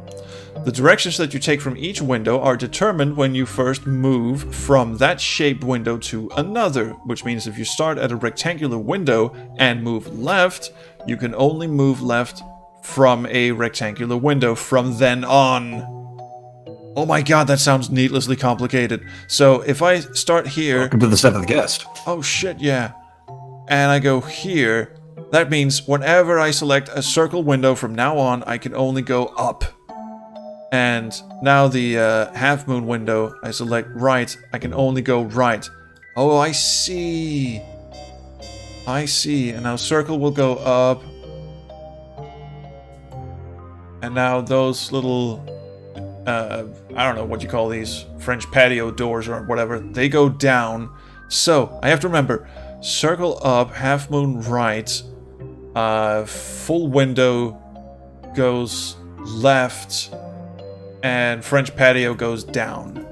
The directions that you take from each window are determined when you first move from that shaped window to another, which means if you start at a rectangular window and move left, you can only move left from a rectangular window from then on. Oh my god, that sounds needlessly complicated. So if I start here...
Welcome to the 7th Guest.
Oh shit, yeah. And I go here, that means whenever I select a circle window from now on, I can only go up. And now the half moon window, I select right, I can only go right. Oh, I see. I see. And now circle will go up. And now those little, I don't know what you call these, French patio doors or whatever, they go down. So, I have to remember, circle up, half moon right, full window goes left, and French patio goes down.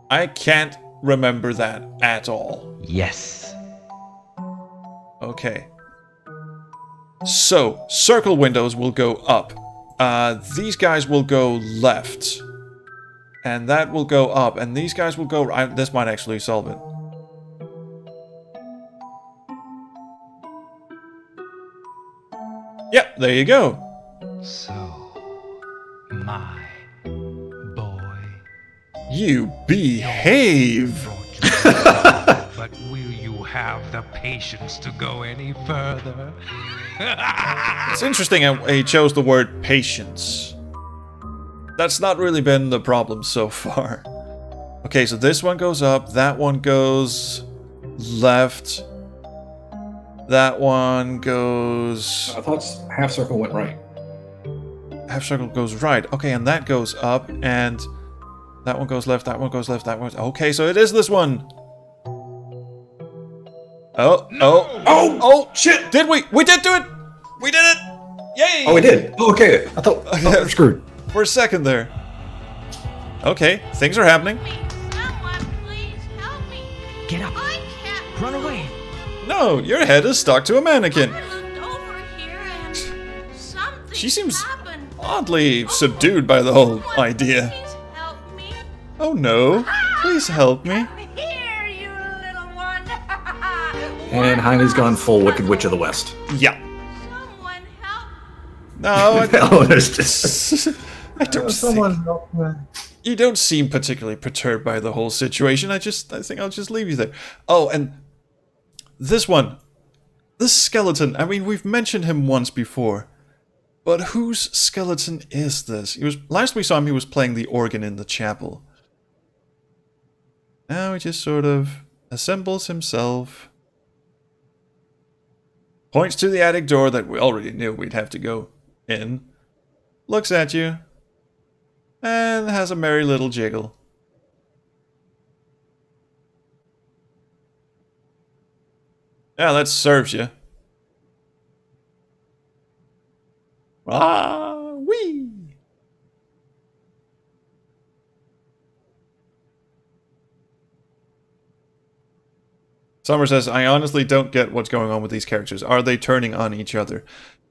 I can't remember that at all.
Yes.
Okay. So, circle windows will go up. These guys will go left. And that will go up. And these guys will go right. This might actually solve it. Yep, there you go.
So, my boy.
You behave.
But will you have the patience to go any further?
It's interesting how he chose the word patience. That's not really been the problem so far. Okay, so this one goes up, that one goes left, that one goes...
I thought half circle went right.
Half circle goes right. Okay, and that goes up, and that one goes left, that one goes left, that one... Okay, so it is this one. Oh, shit! Did we? We did do it! We did it! Yay!
Oh, we did? Oh, okay. I thought we were screwed.
For a second there. Okay, things are happening.
Someone please help me.
Get up.
I can't
Run away.
No, your head is stuck to a mannequin.
I looked over here and something
She seems
happened.
oddly subdued by the whole
Someone
idea.
Please help me.
Oh no, please help me.
Here, you little one.
And Heine's gone full Wicked Witch of the West.
Yeah.
Someone help.
No,
Oh, there's just...
I don't think... You don't seem particularly perturbed by the whole situation. I think I'll just leave you there. Oh, and this one. This skeleton, I mean, we've mentioned him once before. But whose skeleton is this? Last we saw him, he was playing the organ in the chapel. Now he just sort of assembles himself. Points to the attic door that we already knew we'd have to go in. Looks at you. And has a merry little jiggle. Yeah, that serves you. Ah, wee! Summer says, I honestly don't get what's going on with these characters. Are they turning on each other?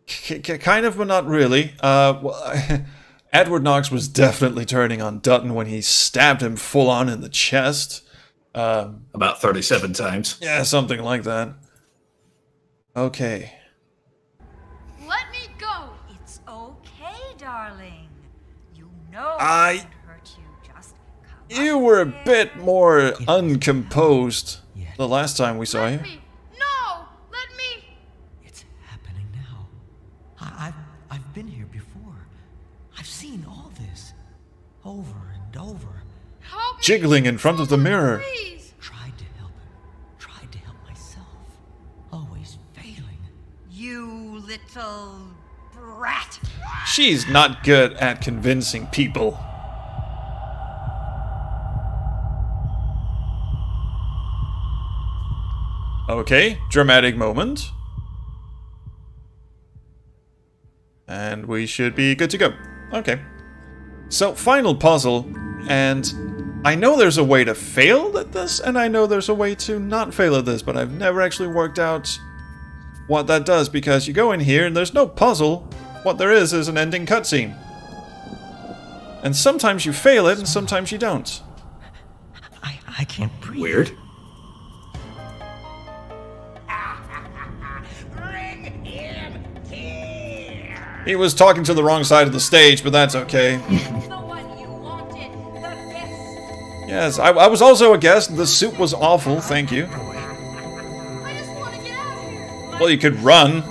Kind of, but not really. Well, Edward Knox was definitely turning on Dutton when he stabbed him full on in the chest.
About 37 times.
Yeah, something like that. Okay.
Let me go.
It's okay, darling. You know
I-
it won't hurt you. Just come
You were a
upstairs.
bit more uncomposed the last time we saw you.
Let me. No. Let me.
It's happening now. I've been here before. I've seen all this over and over.
Help me.
Jiggling in front of the
Someone,
mirror.
Please.
Tried to help him. Tried to help myself. Always failing.
You little brat.
She's not good at convincing people. Okay, dramatic moment. And we should be good to go. Okay. So, final puzzle, and I know there's a way to fail at this, and I know there's a way to not fail at this, but I've never actually worked out what that does, because you go in here and there's no puzzle. What there is an ending cutscene. And sometimes you fail it, and sometimes you don't.
I can't breathe.
Weird.
Bring him here.
He was talking to the wrong side of the stage, but that's okay.
That's the one you wanted. The guest.
Yes, I was also a guest. The soup was awful, thank you.
I just want to get out of here.
Well, you could run.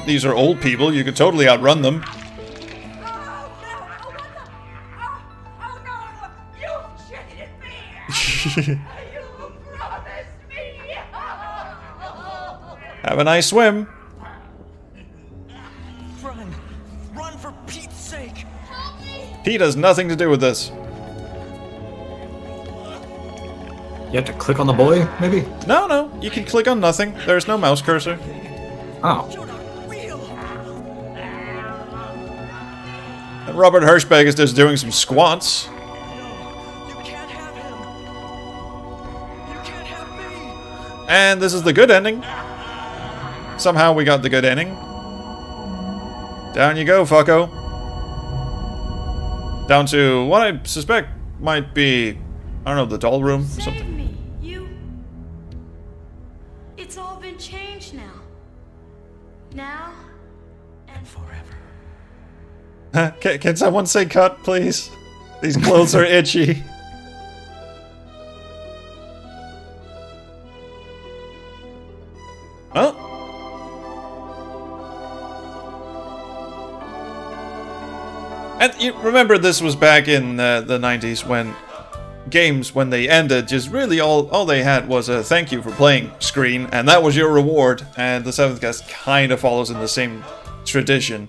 These are old people, you could totally outrun them.
Oh no! Oh no! You cheated me! You promised me!
Have a nice swim. Pete has nothing to do with this.
You have to click on the boy, maybe?
No, no, you can click on nothing. There's no mouse cursor.
Oh.
And Robert Hirschberg is just doing some squats. And this is the good ending. Somehow we got the good ending. Down you go, fucko. Down to what I suspect might be, I don't know, the doll room or something.
Save me. You... It's all been changed now. Now and
Forever.
Can someone say cut, please? These clothes are itchy. Well. And you remember this was back in the 90s when games, when they ended, just really all they had was a thank you for playing screen, and that was your reward, and the Seventh Guest kind of follows in the same tradition.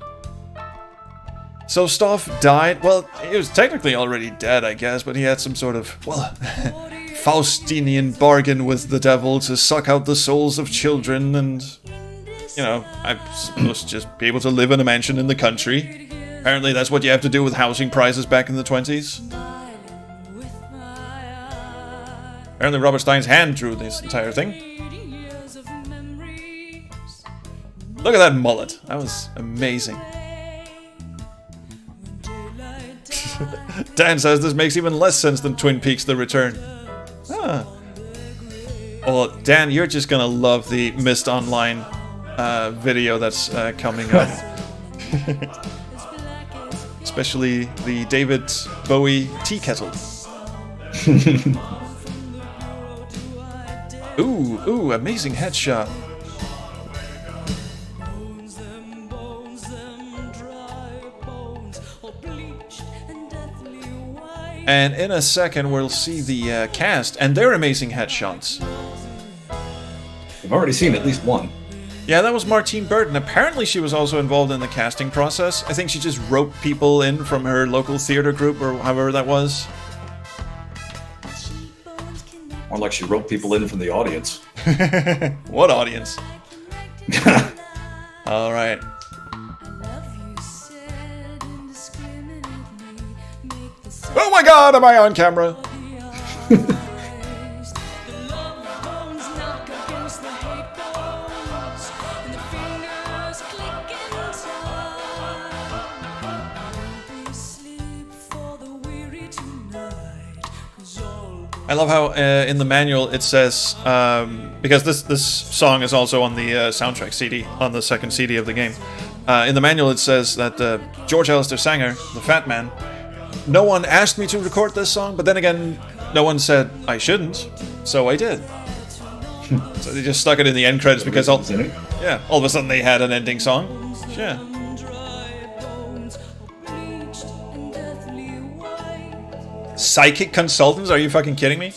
So Stauf died. Well, he was technically already dead, I guess, but he had some sort of, well, Faustinian bargain with the devil to suck out the souls of children and, you know, I suppose just be able to live in a mansion in the country. Apparently that's what you have to do with housing prices back in the 20s. Apparently Robert Stein's hand drew this entire thing. Look at that mullet. That was amazing. Dan says this makes even less sense than Twin Peaks The Return. Ah. Well, Dan, you're just gonna love the Mist Online video that's coming up. Especially the David Bowie tea kettle. Ooh, amazing headshot. And in a second, we'll see the cast and their amazing headshots.
We've already seen at least one.
Yeah, that was Martine Burton. Apparently she was also involved in the casting process. I think she just wrote people in from her local theater group or however that was.
More like she wrote people in from the audience.
What audience? Alright. Oh my god, am I on camera? I love how in the manual it says, because this song is also on the soundtrack CD, on the second CD of the game. In the manual it says that George Alistair Sanger, the Fat Man, no one asked me to record this song, but then again, no one said I shouldn't, so I did. So they just stuck it in the end credits because all of a sudden they had an ending song. Yeah. Psychic consultants? Are you fucking kidding me?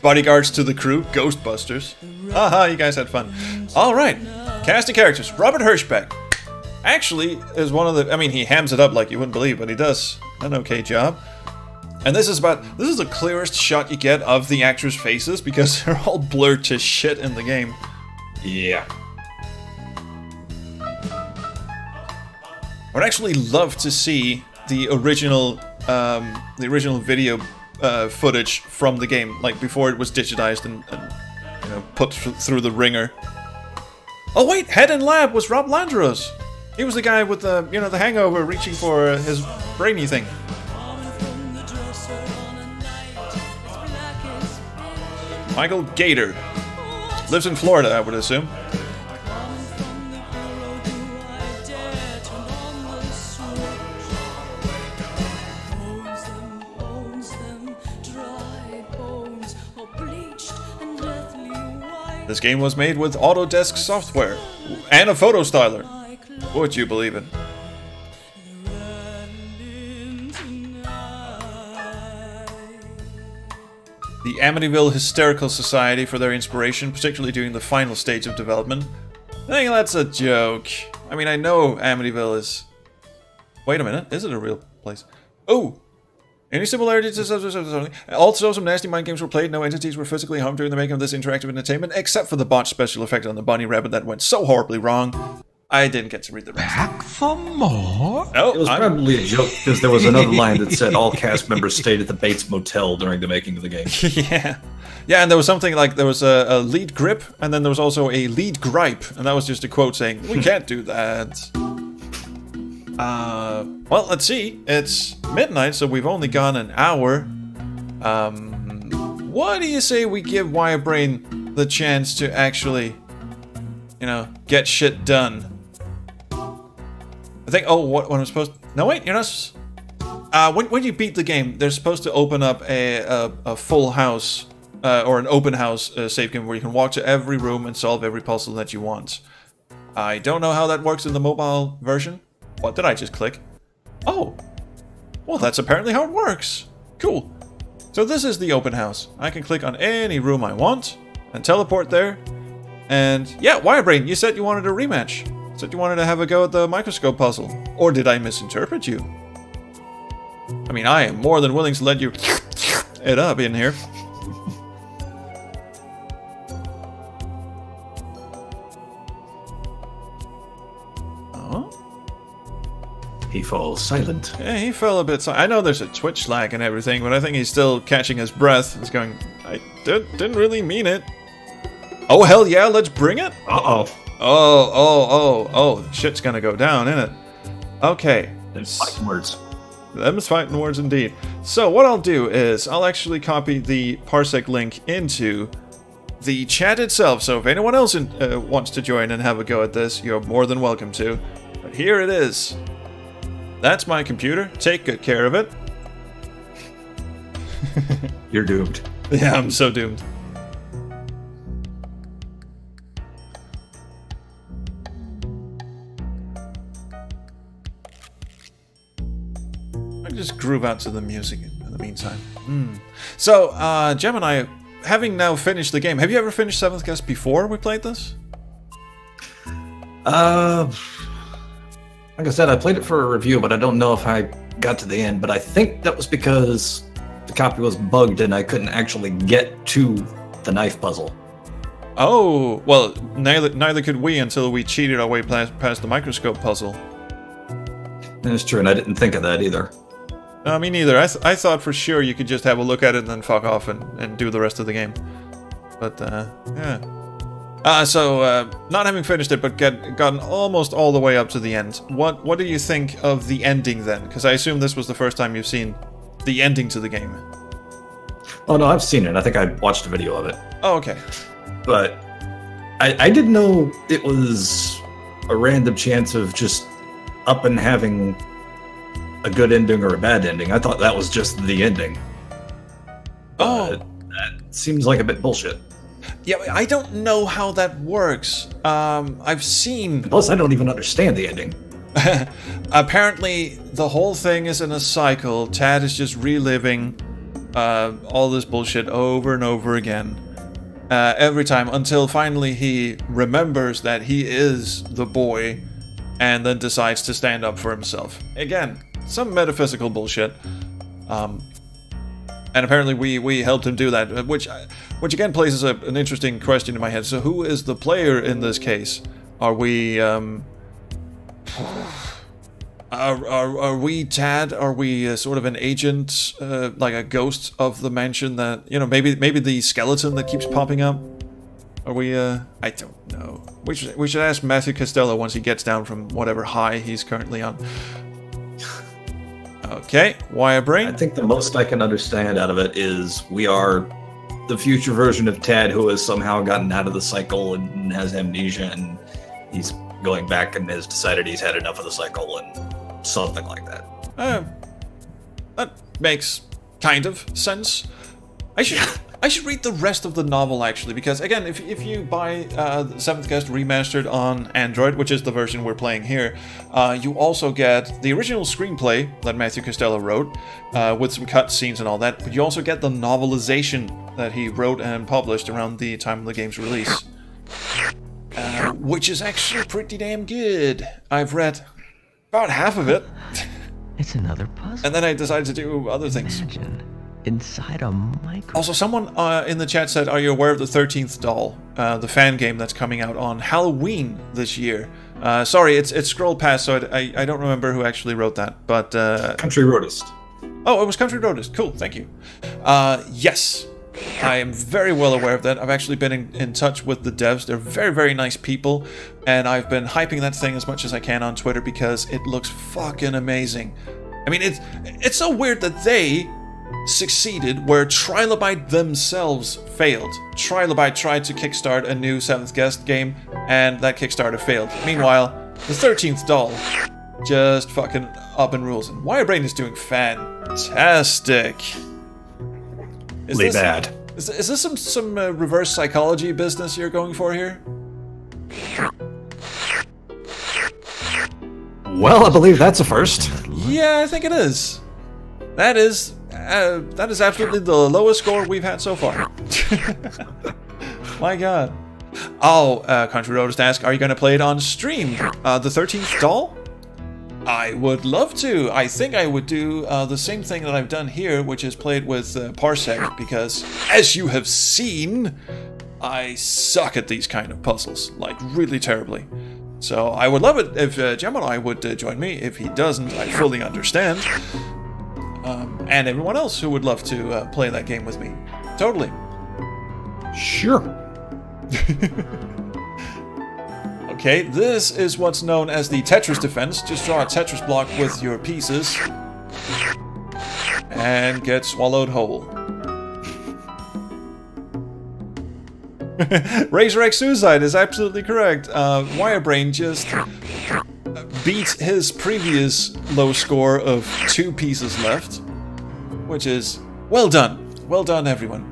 Bodyguards to the crew, Ghostbusters. Haha, you guys had fun. Alright, cast of characters. Robert Hirschberg actually is one of the, I mean, he hams it up like you wouldn't believe, but he does an okay job. And this is the clearest shot you get of the actors' faces because they're all blurred to shit in the game.
Yeah.
I would actually love to see the original video footage from the game, like before it was digitized and you know, put through the ringer. Oh wait, Head in Lab was Rob Landros. He was the guy with the, you know, the hangover reaching for his brainy thing. Michael Gator. Lives in Florida, I would assume. This game was made with Autodesk software and a photo styler. Would you believe it? The Amityville Hysterical Society for their inspiration, particularly during the final stage of development. I think that's a joke. I mean, I know Amityville is Wait a minute, is it a real place? Oh! Any similarities to... Also, some nasty mind games were played. No entities were physically harmed during the making of this interactive entertainment, except for the botched special effect on the bunny rabbit that went so horribly wrong. I didn't get to read the rest.
Back for more?
No,
It was probably a joke because there was another line that said all cast members stayed at the Bates Motel during the making of the game.
Yeah. Yeah, and there was something like, there was a lead grip, and then there was also a lead gripe, and that was just a quote saying, we can't do that. Well, let's see. It's midnight, so we've only gone an hour. What do you say we give Wirebrain the chance to actually, you know, get shit done? I think, oh, what I'm supposed to... No, wait, you're not... when you beat the game, they're supposed to open up a full house, or an open house save game where you can walk to every room and solve every puzzle that you want. I don't know how that works in the mobile version. What did I just click? Oh! Well, that's apparently how it works. Cool. So this is the open house. I can click on any room I want and teleport there. And yeah, Wirebrain, you said you wanted a rematch. You said you wanted to have a go at the microscope puzzle. Or did I misinterpret you? I mean, I am more than willing to let you it up in here.
He falls silent.
Yeah, he fell a bit. I know there's a Twitch lag and everything, but I think he's still catching his breath. He's going, I didn't really mean it. Oh, hell yeah, let's bring it.
Uh-oh.
Oh, shit's gonna go down, isn't it? Okay.
There's fighting words.
Them's fighting words indeed. So what I'll do is, I'll actually copy the parsec link into the chat itself. So if anyone else wants to join and have a go at this, you're more than welcome to. But here it is. That's my computer. Take good care of it.
You're doomed.
Yeah, I'm so doomed. I just groove out to the music in the meantime. So, Gemini, having now finished the game, have you ever finished 7th Guest before we played this?
Like I said, I played it for a review, but I don't know if I got to the end. But I think that was because the copy was bugged and I couldn't actually get to the knife puzzle.
Oh, well, neither could we until we cheated our way past the microscope puzzle.
That's true, and I didn't think of that either.
No, me neither. I thought for sure you could just have a look at it and then fuck off and do the rest of the game. But, yeah. So, not having finished it, but gotten almost all the way up to the end. What do you think of the ending then? Because I assume this was the first time you've seen the ending to the game.
Oh no, I've seen it. I think I watched a video of it.
Oh, okay.
But I didn't know it was a random chance of just up and having a good ending or a bad ending. I thought that was just the ending.
Oh.
That seems like a bit bullshit.
Yeah, I don't know how that works. I've seen...
Plus, I don't even understand the ending.
Apparently, the whole thing is in a cycle. Tad is just reliving all this bullshit over and over again. Every time, until finally he remembers that he is the boy, and then decides to stand up for himself. Again, some metaphysical bullshit. And apparently we helped him do that, which again places an interesting question in my head. So who is the player in this case? Are we are we Tad? Are we sort of an agent, like a ghost of the mansion that, you know, maybe the skeleton that keeps popping up? Are we I don't know. We should ask Matthew Costello once he gets down from whatever high he's currently on. Okay, Wirebrain?
I think the most I can understand out of it is we are the future version of Tad who has somehow gotten out of the cycle and has amnesia, and he's going back and has decided he's had enough of the cycle and something like that.
That makes kind of sense. I should read the rest of the novel, actually, because, again, if you buy 7th Guest Remastered on Android, which is the version we're playing here, you also get the original screenplay that Matthew Costello wrote, with some cut scenes and all that, but you also get the novelization that he wrote and published around the time of the game's release, which is actually pretty damn good. I've read about half of it.
It's another puzzle.
And then I decided to do other things.
Imagine, inside a micro...
Also, someone in the chat said, are you aware of the 13th Doll, the fan game that's coming out on Halloween this year? Sorry, it's scrolled past, so I don't remember who actually wrote that, but...
Country Roadist.
Oh, it was Country Roadist. Cool, thank you. Yes, I am very well aware of that. I've actually been in touch with the devs. They're very, very nice people, and I've been hyping that thing as much as I can on Twitter because it looks fucking amazing. I mean, it's so weird that they succeeded where Trilobite themselves failed. Trilobite tried to kickstart a new 7th Guest game, and that Kickstarter failed. Meanwhile, the 13th Doll just fucking up and rules. And Wirebrain is doing fantastic.
Really bad.
Is this some reverse psychology business you're going for here?
Well, I believe that's a first.
Yeah, I think it is. That is absolutely the lowest score we've had so far. My God. Oh, Country Roadist asks, are you going to play it on stream? The 13th Doll? I would love to. I think I would do the same thing that I've done here, which is played with Parsec, because as you have seen, I suck at these kind of puzzles, like really terribly. So I would love it if Gemini would join me. If he doesn't, I fully understand. And everyone else who would love to play that game with me. Totally.
Sure.
Okay, this is what's known as the Tetris defense. Just draw a Tetris block with your pieces and get swallowed whole. Razor X Suicide is absolutely correct. Wirebrain just beat his previous low score of 2 pieces left, which is well done. Well done, everyone.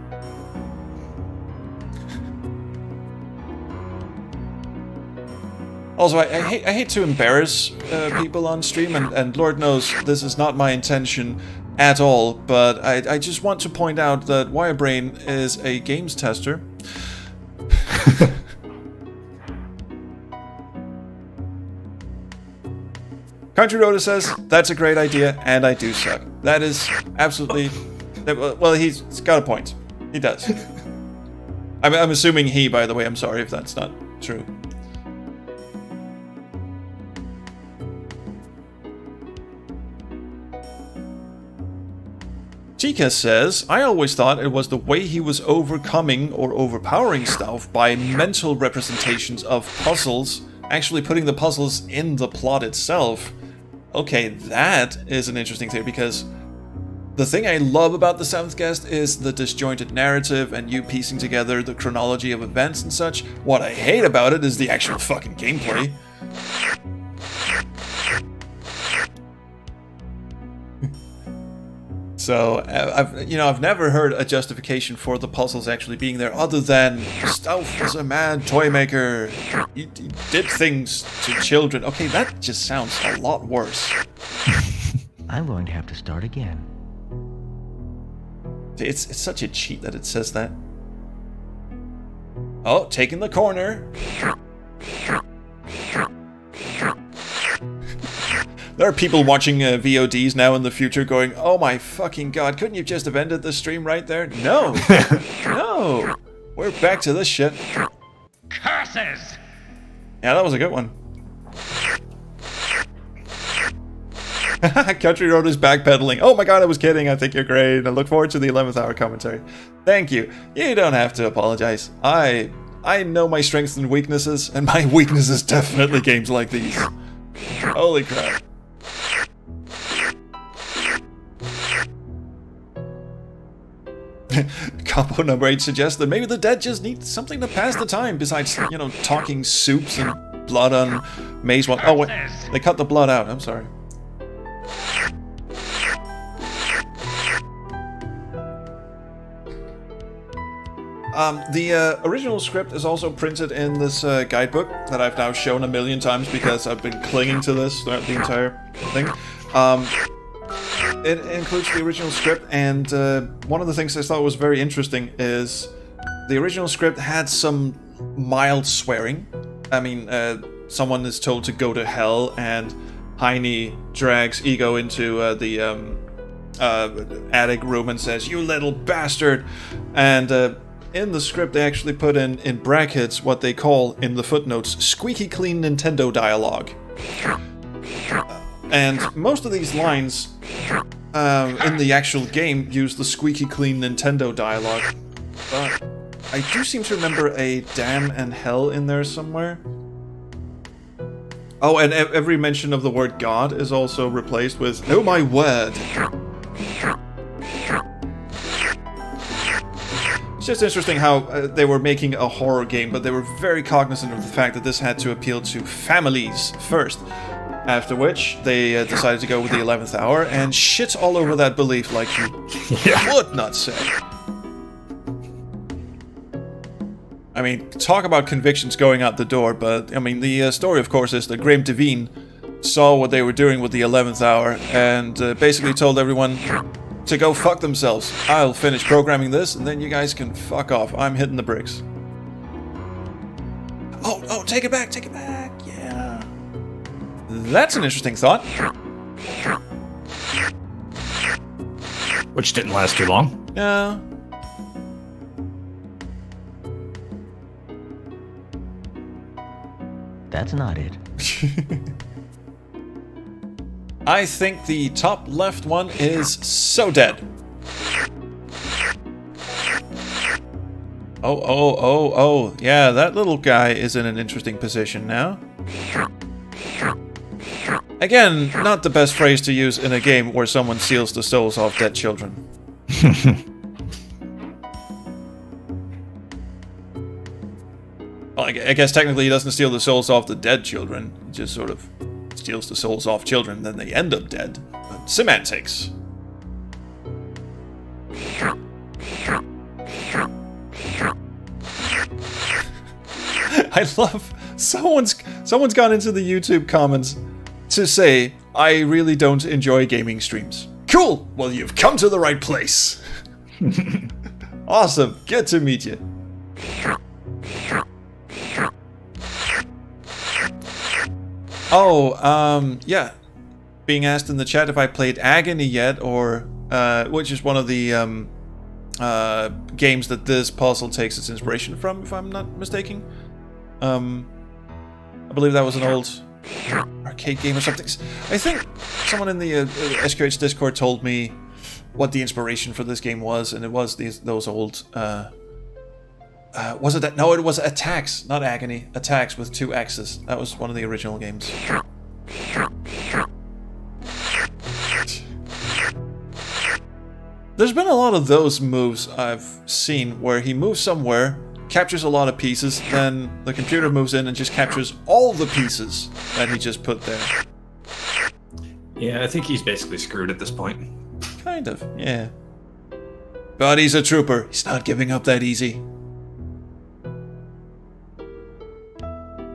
Also, I hate to embarrass people on stream, and Lord knows this is not my intention at all, but I just want to point out that Wirebrain is a games tester. Country Roader says, that's a great idea, and I do suck. That is absolutely... Well, he's got a point. He does. I'm assuming he, by the way. I'm sorry if that's not true. Chica says, I always thought it was the way he was overcoming or overpowering Stauf by mental representations of puzzles, actually putting the puzzles in the plot itself. Okay, that is an interesting theory, because the thing I love about the 7th Guest is the disjointed narrative and you piecing together the chronology of events and such. What I hate about it is the actual fucking gameplay. So, I've never heard a justification for the puzzles actually being there other than Stauf was a mad toy maker. He did things to children. Okay, that just sounds a lot worse.
I'm going to have to start again.
It's such a cheat that it says that. Oh, taking the corner. There are people watching VODs now in the future going, oh my fucking god, couldn't you just have ended the stream right there? No. No. We're back to this shit.
Curses!
Yeah, that was a good one. Country Road is backpedaling. Oh my god, I was kidding. I think you're great. I look forward to the 11th hour commentary. Thank you. You don't have to apologize. I know my strengths and weaknesses, and my weakness is definitely games like these. Holy crap. Combo number 8 suggests that maybe the dead just need something to pass the time besides, talking soups and blood on maze one. Oh wait, they cut the blood out. I'm sorry. The original script is also printed in this guidebook that I've now shown a million times because I've been clinging to this throughout the entire thing. It includes the original script, and one of the things I thought was very interesting is the original script had some mild swearing. I mean, someone is told to go to hell, and Heine drags Ego into the attic room and says, "You little bastard!" And in the script, they actually put in brackets what they call, in the footnotes, squeaky clean Nintendo dialogue. And most of these lines in the actual game use the squeaky clean Nintendo dialogue. But I do seem to remember a damn and hell in there somewhere. Oh, and every mention of the word God is also replaced with, "Oh my word." It's just interesting how they were making a horror game, but they were very cognizant of the fact that this had to appeal to families first. After which, they decided to go with the 11th hour and shit all over that belief like you would not say. I mean, talk about convictions going out the door, but, I mean, the story, of course, is that Graham Devine saw what they were doing with the 11th hour and basically told everyone to go fuck themselves. I'll finish programming this, and then you guys can fuck off. I'm hitting the bricks. Oh, take it back, yeah. That's an interesting thought.
Which didn't last too long.
Yeah.
That's not it.
I think the top left one is so dead. Oh. Yeah, that little guy is in an interesting position now. Again, not the best phrase to use in a game where someone steals the souls of dead children. Well, I guess technically he doesn't steal the souls off the dead children. He just sort of steals the souls off children, then they end up dead. But semantics. I love someone's gone into the YouTube comments to say, "I really don't enjoy gaming streams." Cool! Well, you've come to the right place. Awesome. Good to meet you. Oh, yeah. Being asked in the chat if I played Agony yet, or which is one of the games that this puzzle takes its inspiration from, if I'm not mistaken. I believe that was an old arcade game or something. I think someone in the SQH Discord told me what the inspiration for this game was, and it was those old... was it that? No, it was Attacks, not Agony. Attacks with 2 X's. That was one of the original games. There's been a lot of those moves I've seen where he moves somewhere, captures a lot of pieces, then the computer moves in and just captures all the pieces that he just put there.
Yeah, I think he's basically screwed at this point.
Kind of, yeah. But he's a trooper. He's not giving up that easy.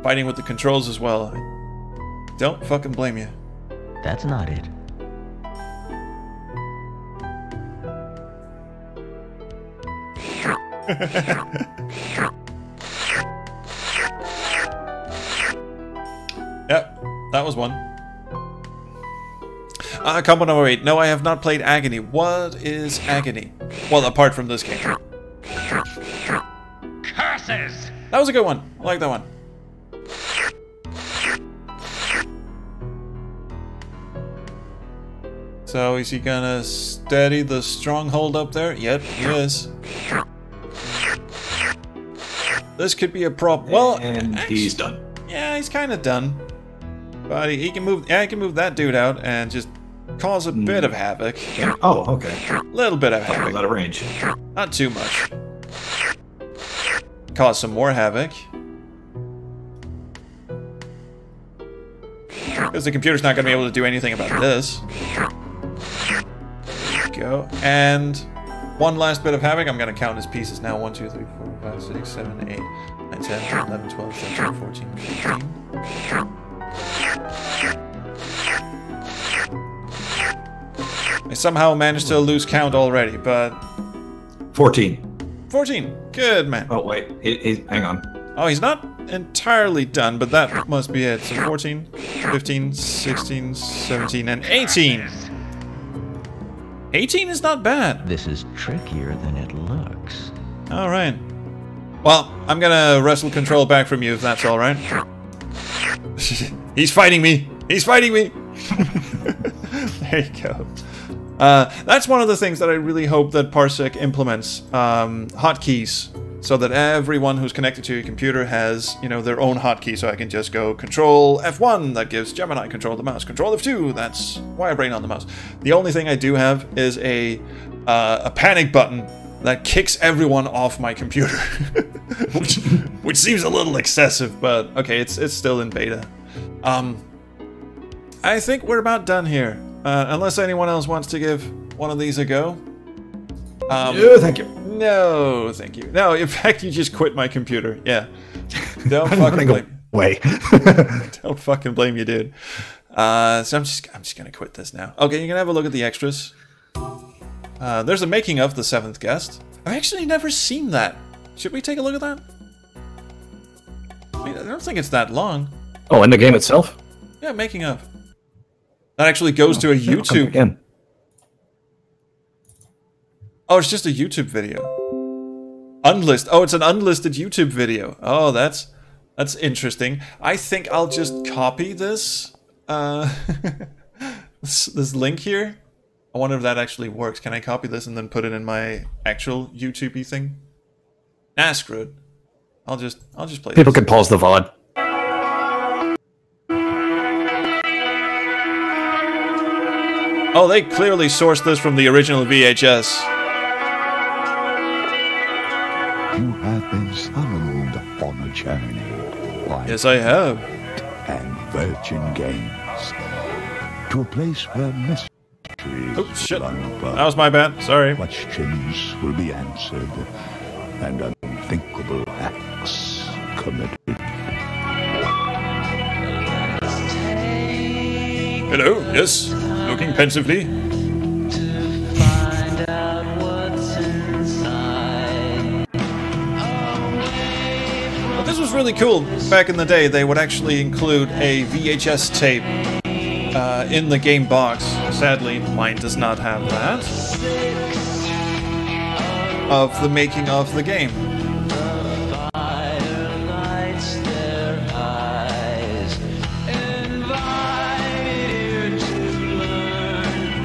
Fighting with the controls as well. Don't fucking blame you.
That's not it.
Yep, that was one. Combo number 8. No, I have not played Agony. What is Agony? Well, apart from this game.
Curses!
That was a good one. I like that one. So, is he gonna steady the stronghold up there? Yep, he is. This could be a problem. Well,
and
actually,
he's done.
Yeah, he's kind of done. But he can move. Yeah, he can move that dude out and just cause a bit of havoc.
Yeah. Oh, okay.
Little bit of
That was
havoc.
out of range.
Not too much. Cause some more havoc. Because the computer's not going to be able to do anything about this. There we go. And one last bit of havoc. I'm going to count his pieces now. 1, 2, 3, 4, 5, 6, 7, 8, 9, 10, 11, 12, 13, 14, 15. I somehow managed to lose count already, but...
14.
14. Good, man.
Oh, wait. Hang on.
Oh, he's not? entirely done, but that must be it. So 14, 15, 16, 17, and 18. 18 is not bad.
This is trickier than it looks.
All right. Well, I'm gonna wrestle control back from you if that's all right. He's fighting me. He's fighting me. There you go. That's one of the things that I really hope that Parsec implements. Hotkeys. So that everyone who's connected to your computer has, you know, their own hotkey. So I can just go Control F1, that gives Gemini control of the mouse. Control F2, that's Wirebrain on the mouse. The only thing I do have is a panic button that kicks everyone off my computer, which seems a little excessive, but okay, it's still in beta. I think we're about done here, unless anyone else wants to give one of these a go.
No, thank you.
No, thank you. No, in fact, you just quit my computer. Yeah. Don't fucking blame
Wait.
Don't fucking blame you, dude. So I'm just gonna quit this now. Okay, you can have a look at the extras. There's a making of the 7th guest. I've actually never seen that. Should we take a look at that? I mean, I don't think it's that long.
Oh, in the game itself?
Yeah, making of. That actually goes to a YouTube.
Again.
Oh, it's just a YouTube video. Unlisted. Oh, it's an unlisted YouTube video. Oh, that's interesting. I think I'll just copy this. This link here. I wonder if that actually works. Can I copy this and then put it in my actual YouTube-y thing? Nah, screw it. I'll just play
People
this.
can pause the VOD.
Oh, they clearly sourced this from the original VHS.
You have been summoned on a journey.
Yes, I have.
And Virgin Games. To a place where mysteries
Oh, shit.
run above.
That was my bad. Sorry.
Questions will be answered, and unthinkable acts committed.
Hello, yes. Looking pensively. This was really cool. Back in the day, they would actually include a VHS tape in the game box. Sadly, mine does not have that. Of the making of the game.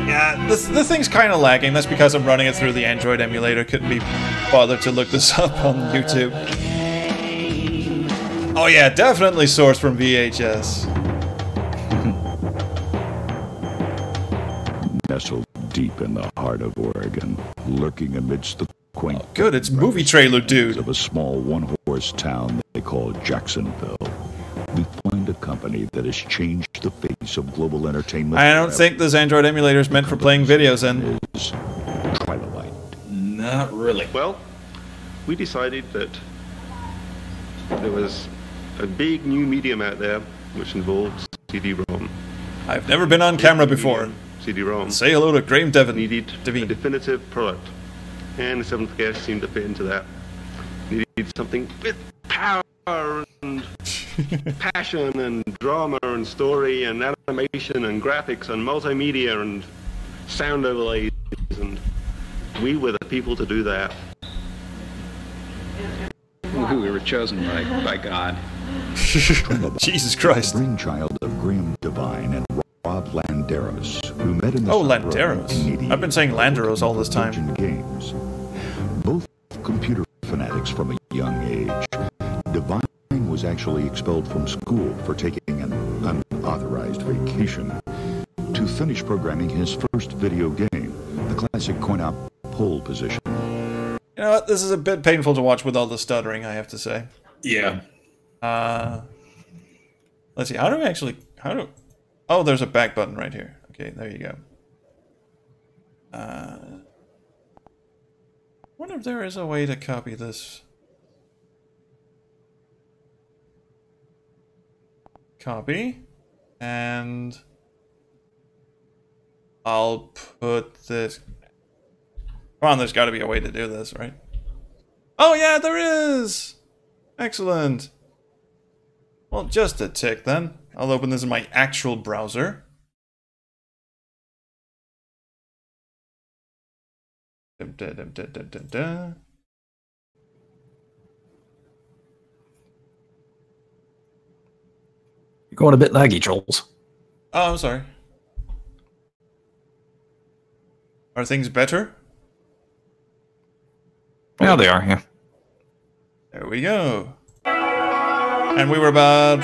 Yeah, the thing's kind of lagging. That's because I'm running it through the Android emulator. Couldn't be bothered to look this up on YouTube. Oh yeah, definitely sourced from VHS.
Nestled deep in the heart of Oregon, lurking amidst the quaint...
Oh, good, it's movie trailer, dude.
...of a small one-horse town they call Jacksonville, we find a company that has changed the face of global entertainment.
I don't think this Android emulator is meant for playing videos in.
Is Twilight.
Not really.
Well, we decided that there was a big new medium out there which involves CD-ROM.
I've never been on camera before.
CD-ROM.
Say hello to Graham Devon.
Needed a definitive product, and the 7th guest seemed to fit into that. Needed something with power and passion and drama and story and animation and graphics and multimedia and sound overlays, and we were the people to do that.
We were chosen by God.
Jesus Christ.
Brainchild of Graham Devine and Rob Landeros, who met in the
Landeros. I've been saying Landeros all this time.
Games. Both computer fanatics from a young age. Devine was actually expelled from school for taking an unauthorized vacation to finish programming his first video game, the classic coin-op pole position.
You know what? This is a bit painful to watch with all the stuttering, I have to say.
Yeah.
Let's see. How do... Oh, there's a back button right here. Okay, there you go. I wonder if there is a way to copy this. Copy. And I'll put this... Come on, there's got to be a way to do this, right? Oh yeah, there is! Excellent. Well, just a tick then. I'll open this in my actual browser.
You're going a bit laggy, Joels.
Oh, I'm sorry. Are things better?
Yeah, they are, yeah.
There we go. And we were about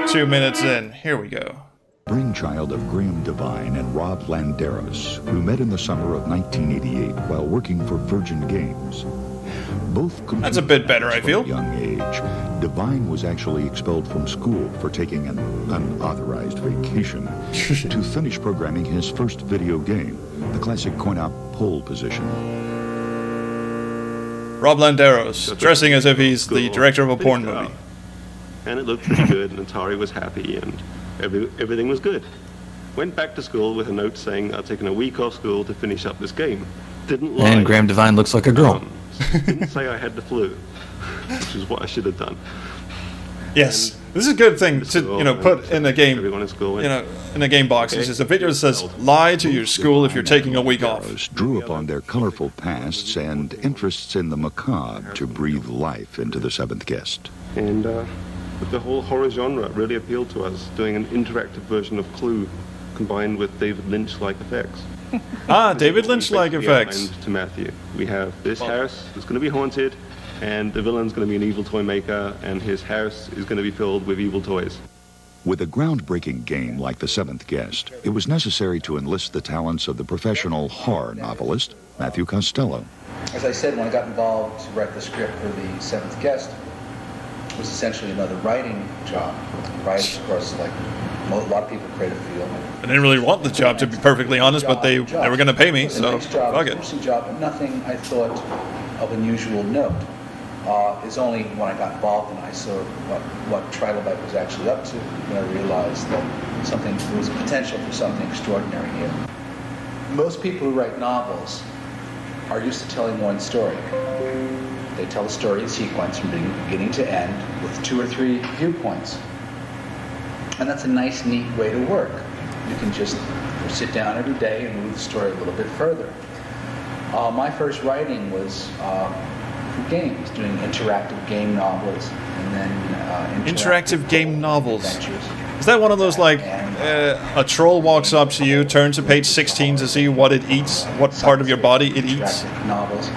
2 minutes in. Here we go.
Brainchild of Graham Devine and Rob Landeros, who met in the summer of 1988 while working for Virgin Games. Both
That's a bit better, I feel.
At a young age, Devine was actually expelled from school for taking an unauthorized vacation to finish programming his first video game, the classic coin-op pole position.
Rob Landeros, dressing as if he's the director of a porn movie.
And it looked pretty good, and Atari was happy, and everything was good. Went back to school with a note saying I'd taken a week off school to finish up this game. Didn't lie.
And Graham Devine looks like a girl.
Didn't say I had the flu, which is what I should have done.
Yes, this is a good thing to put in a game.
Everyone in school went,
in a game box. It's just a video that says lie to your school if you're taking a week off.
Drew upon their colorful pasts and interests in the macabre to breathe life into the seventh guest.
And the whole horror genre really appealed to us, doing an interactive version of Clue combined with David Lynch-like effects.
David Lynch-like effects.
To Matthew, we have this house that's going to be haunted, and the villain's going to be an evil toy maker, and his house is going to be filled with evil toys.
With a groundbreaking game like The Seventh Guest, it was necessary to enlist the talents of the professional horror novelist, Matthew Costello.
As I said, when I got involved to write the script for The Seventh Guest, it was essentially another writing job. Writers, of course, like a lot of people in the creative field.
I didn't really want the job, to be perfectly honest, but they were going to pay me, so fuck it.
Interesting job, but nothing I thought of unusual note. It's only when I got involved and I saw what Trilobite was actually up to, when I realized that there was a potential for something extraordinary here. Most people who write novels are used to telling one story. They tell a story in sequence from beginning to end with 2 or 3 viewpoints. And that's a nice, neat way to work. You can just sit down every day and move the story a little bit further. My first writing was for games, doing interactive game novels, and then
interactive game novels. Adventures. Is that one of those, like, a troll walks up to you, turns to page 16 to see what it eats, what part of your body it eats?
Novels.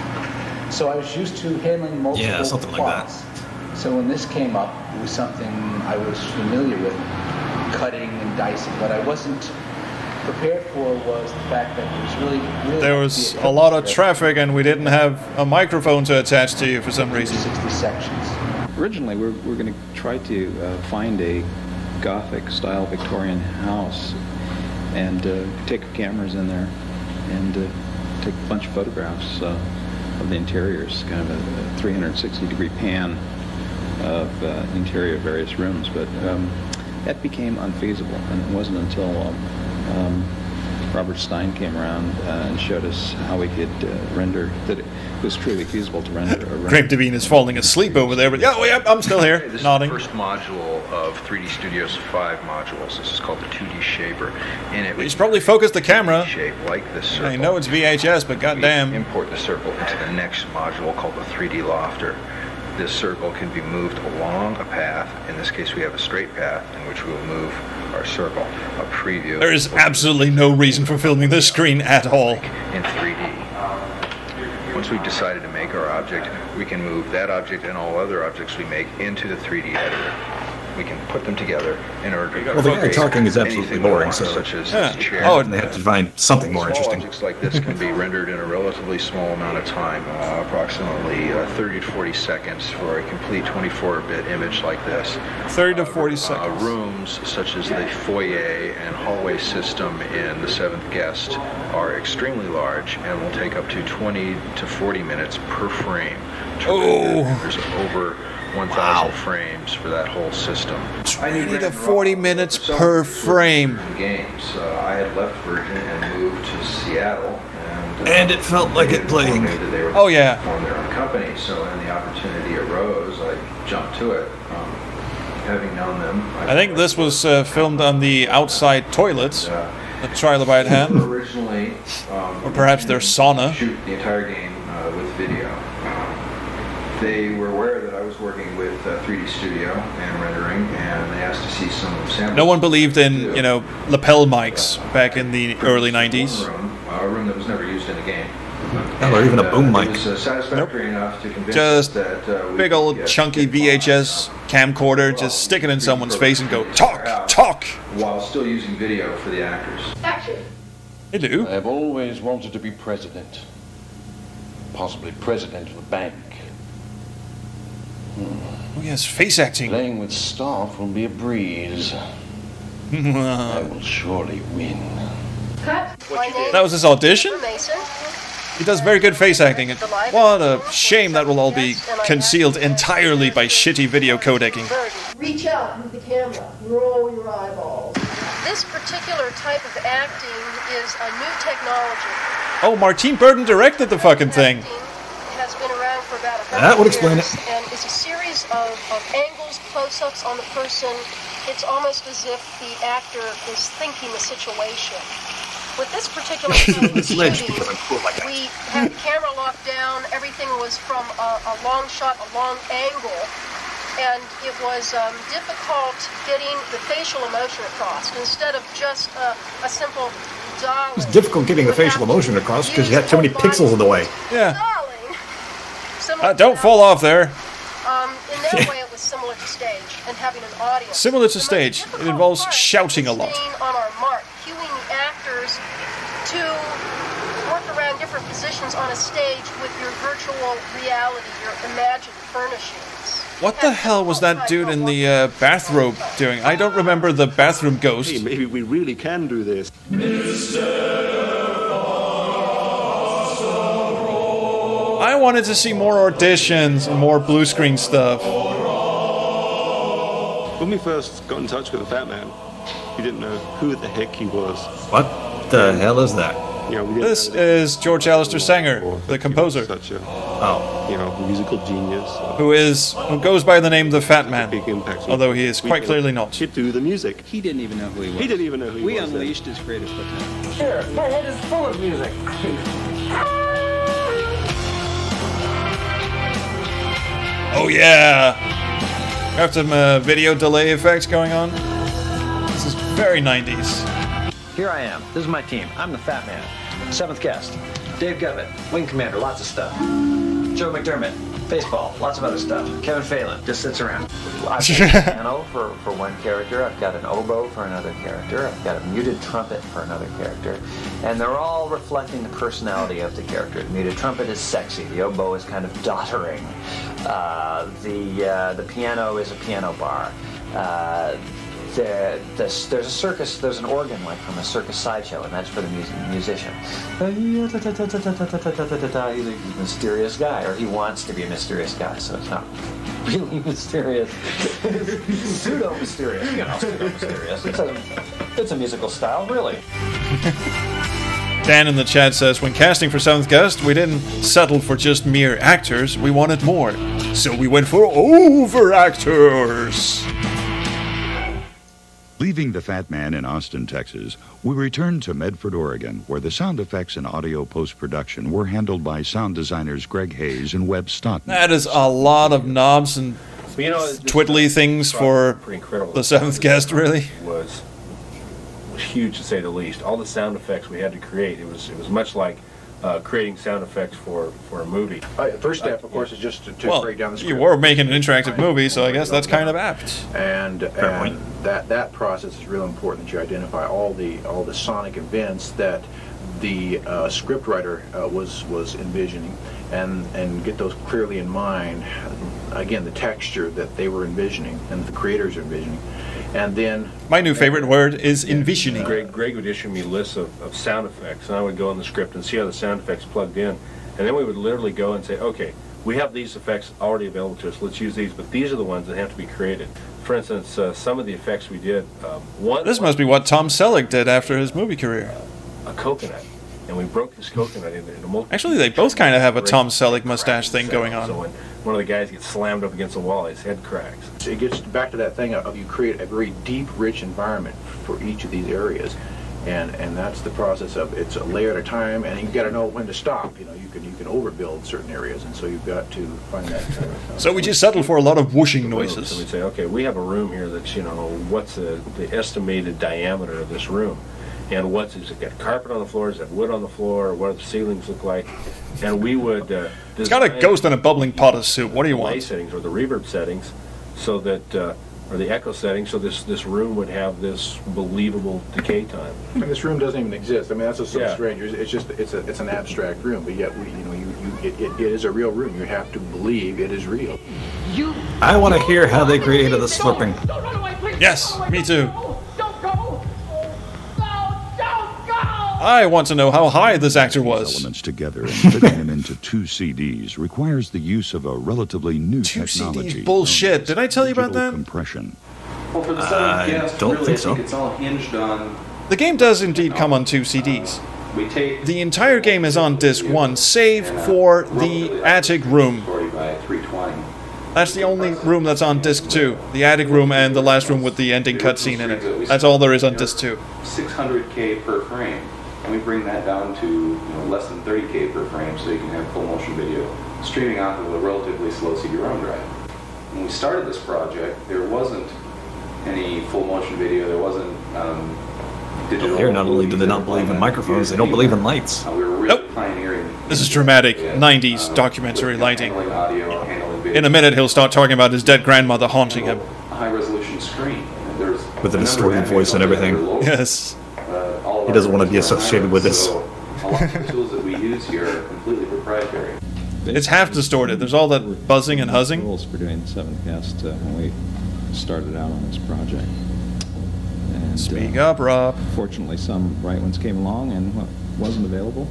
So I was used to handling multiple
something
plots.
like that.
So when this came up, it was something I was familiar with, cutting and dicing. What I wasn't prepared for was the fact that
there was a lot of traffic and we didn't have a microphone to attach to you for some reason.
60 sections.
Originally, we're going to try to find a Gothic-style Victorian house and take our cameras in there and take a bunch of photographs of the interiors, kind of a 360-degree pan of interior of various rooms, but that became unfeasible, and it wasn't until Robert Stein came around and showed us how we could render, that it was truly feasible to render a room.
Graham Devine is falling asleep over there, but yeah, I'm still here,
this
nodding.
Is the first module of 3D Studio's 5 modules. This is called the 2D Shaper. In it,
He's probably focused the camera.
Shape like this circle.
I know it's VHS, but goddamn.
We import the circle into the next module called the 3D Lofter. This circle can be moved along a path. In this case, we have a straight path in which we will move our circle. A preview.
There is absolutely no reason for filming this screen at all.
In 3D. Once we've decided to make our object, we can move that object and all other objects we make into the 3D editor. We can put them together in order to...
Well, the guy talking is absolutely boring, so...
Such as this chair.
They have to find something more interesting.
Objects like this can be rendered in a relatively small amount of time, approximately 30 to 40 seconds for a complete 24-bit image like this.
30 to 40 seconds.
Rooms such as the foyer and hallway system in The Seventh Guest are extremely large and will take up to 20 to 40 minutes per frame to render. There's over 1,000 frames for that whole system.
20 to 40 minutes per frame.
Games. I had left Virgin and moved moved to Seattle,
and it felt like it playing.
Oh yeah.
Form their own company. So when the opportunity arose, I jumped to it. Having known them,
I think this was filmed on the outside toilets that Trilobite had.
Originally,
or perhaps their sauna.
Shoot the entire game with video. They were aware that I was working with 3D Studio and rendering, and they asked to see some samples.
No one believed in, you know, lapel mics back in the early 90s.
A room that was never used in the game.
Or even a boom mic.
It was satisfactory enough to convince
Just
us that
big old chunky VHS camcorder, just stick it in someone's face and go, talk, talk!
While still using video for the actors.
Action!
Hello.
I've always wanted to be president. Possibly president of a bank.
Oh yes, face acting.
Playing with Stauf will be a breeze. I will surely win.
Cut.
That was his audition? He does very good face acting. And what a shame that will all be concealed entirely by shitty video codecking.
Reach out with the camera. Roll your eyeballs.
This particular type of acting is a new technology.
Oh, Martine Burton directed the fucking thing.
Has been around for about 100
That would explain
years,
it.
And it's a series of angles, close-ups on the person. It's almost as if the actor is thinking the situation. With this particular kind of shooting, we had the camera locked down. Everything was from a long shot, a long angle. And it was difficult getting the facial emotion across. Instead of just a simple darling.
It's difficult getting the facial emotion across because you had too many pixels in the way.
Yeah. Don't fall off there.
In that way, it was similar to stage and having an audience.
Similar to stage. It involves shouting a lot.
On our mark, cueing the actors to work around different positions on a stage with your virtual reality, your imagined furnishings.
What the hell was that dude in the bathrobe doing? I don't remember the bathroom ghost.
Hey, maybe we really can do this.
I wanted to see more auditions and more blue screen stuff.
When we first got in touch with the Fat Man, we didn't know who the heck he was.
What the hell is that?
You know, we didn't
This
know that
is George Alistair Sanger, the composer,
such a musical genius.
who goes by the name the Fat Man,
big impact.
although he is quite clearly not.
He'd do the music.
He didn't even know who he was.
He didn't even know who he was.
We unleashed his creative potential.
Here, my head is full of music.
Oh yeah! Got some video delay effects going on. This is very 90s.
Here I am. This is my team. I'm the Fat Man. 7th guest. Dave Govett, Wing Commander, lots of stuff. Joe McDermott, baseball, lots of other stuff. Kevin Phelan, just sits around. I've got a piano for one character. I've got an oboe for another character. I've got a muted trumpet for another character. And they're all reflecting the personality of the character. The muted trumpet is sexy. The oboe is kind of doddering. The piano is a piano bar. There's a circus, there's an organ like from a circus sideshow, and that's for the musician. He's a mysterious guy, or he wants to be a mysterious guy, so it's not really mysterious. Pseudo-mysterious, pseudo-mysterious. It's a musical style, really.
Dan in the chat says, when casting for 7th Guest, we didn't settle for just mere actors, we wanted more. So we went for over-actors.
Leaving the Fat Man in Austin, Texas, we returned to Medford, Oregon, where the sound effects and audio post-production were handled by sound designers Greg Hayes and Webb Stoughton.
That is a lot of knobs and twiddly things for the 7th Guest, really.
Was huge, to say the least. All the sound effects we had to create, it was much like creating sound effects for a movie.
First step, of course, is just to break down the script.
You were making an interactive movie, so I guess that's kind of apt.
And that process is real important, that you identify all the sonic events that the scriptwriter was envisioning, and get those clearly in mind. Again, the texture that they were envisioning and the creators are envisioning. And then
my new favorite word is envisioning.
Greg would issue me lists of sound effects, and I would go in the script and see how the sound effects plugged in, and then we would literally go and say, okay, we have these effects already available to us, let's use these, but these are the ones that have to be created. For instance, some of the effects we did,
this must be what Tom Selleck did after his movie career.
a coconut. And we broke this coconut into multiple.
Actually, they both kind of have a Tom Selleck mustache thing going on.
So when one of the guys gets slammed up against the wall, his head cracks.
So it gets back to that thing of you create a very deep, rich environment for each of these areas. And that's the process of it's a layer at a time, and you've got to know when to stop. You know, you can overbuild certain areas, and so you've got to find that.
So we just settled for a lot of whooshing noises.
So we say, okay, we have a room here that's, you know, what's the estimated diameter of this room, and is it got carpet on the floor? Is it wood on the floor? What do the ceilings look like? And we would.
It's got a ghost in a bubbling pot of soup. What do you want?
The settings or the reverb settings, so that. Or the echo setting, so this room would have this believable decay time.
And this room doesn't even exist. I mean, that's what's so strange. It's just it's an abstract room, but yet it is a real room. You have to believe it is real.
I want to hear how they created the slurping.
Yes, me too. I want to know how high this actor was.
Elements together and fitting them into 2 CDs requires the use of a relatively new
2
technology.
CDs? Bullshit. Did I tell you about that?
Compression.
Well, for the
I don't think so.
it's all hinged on.
The game does indeed come on 2 CDs.
We take
The entire game is on disc 1, save for the attic room.
40 by 320.
That's the only room that's on disc 2. The attic room and the last room with the ending cutscene in it. That's all there is on disc 2.
600K per frame. And we bring that down to less than 30K per frame, so you can have full motion video streaming off of a relatively slow CD-ROM drive. When we started this project, there wasn't any full motion video. There wasn't digital.
Here, not only do they not believe in microphones, they don't believe in lights.
We were really pioneering.
This is dramatic 90s documentary lighting. In a minute, he'll start talking about his dead grandmother haunting him.
A high resolution screen. There's
With a distorted voice and everything.
Yes.
He doesn't want to be associated with this.
A lot of the tools that we use here are completely proprietary.
It's half distorted. There's all that buzzing and huzzing.
Rules for doing the 7th guest when we started out on this project. And,
Speak up, Rob.
Fortunately, some right ones came along, and what wasn't available.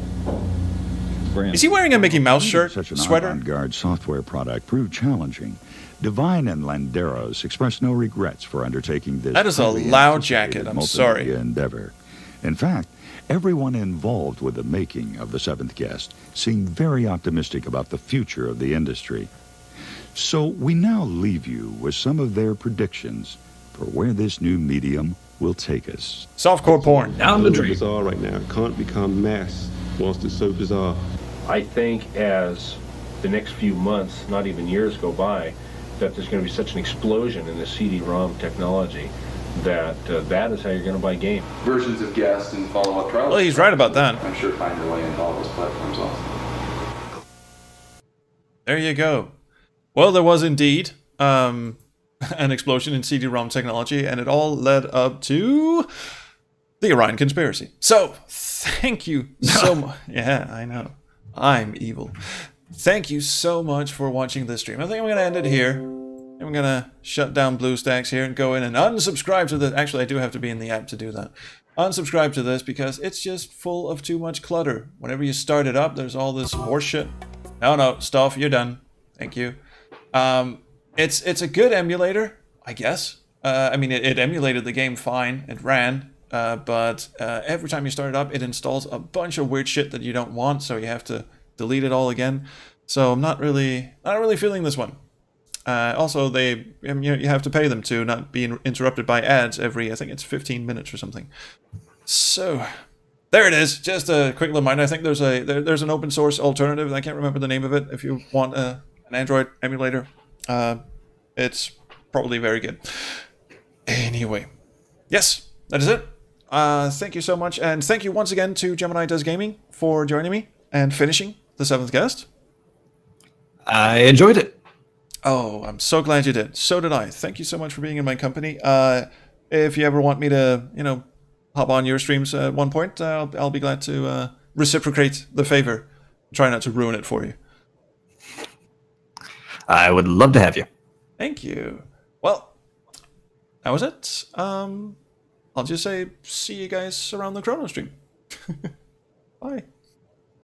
Is he wearing a Mickey Mouse shirt?
Such an
Sweater?
avant-garde software product proved challenging. Divine and Landeros expressed no regrets for undertaking this.
That is a loud jacket. I'm sorry.
Endeavor. In fact, everyone involved with the making of the 7th guest seemed very optimistic about the future of the industry. So we now leave you with some of their predictions for where this new medium will take us.
Softcore porn.
Down the drain. Bizarre right now. It can't become mass whilst it's so bizarre.
I think as the next few months, not even years, go by, that there's going to be such an explosion in the CD-ROM technology that that is how you're going to buy games.
Versions of guests and follow-up trials.
Well, he's right about that.
I'm sure find their way into all those platforms also.
There you go. Well, there was indeed an explosion in CD-ROM technology, and it all led up to the Orion Conspiracy. So, thank you so much. Yeah, I know. I'm evil. Thank you so much for watching this stream. I think I'm going to end it here. I'm going to shut down BlueStacks here and go in and unsubscribe to this. Actually, I do have to be in the app to do that. Unsubscribe to this because it's just full of too much clutter. Whenever you start it up, there's all this horseshit. No, Stauf, you're done. Thank you. It's a good emulator, I guess. I mean, it emulated the game fine. It ran. But every time you start it up, it installs a bunch of weird shit that you don't want, so you have to delete it all again. So I'm not really feeling this one. Also, you have to pay them to not be interrupted by ads every, I think it's 15 minutes or something. So there it is. Just a quick reminder. I think there's an open source alternative. I can't remember the name of it. If you want an Android emulator, it's probably very good. Anyway, yes, that is it. Thank you so much, and thank you once again to Gemini Does Gaming for joining me and finishing the 7th guest.
I enjoyed it.
Oh, I'm so glad you did. So did I. Thank you so much for being in my company. If you ever want me to, hop on your streams at one point, I'll be glad to reciprocate the favor. Try not to ruin it for you.
I would love to have you.
Thank you. Well, that was it. I'll just say see you guys around the Chrono stream. Bye.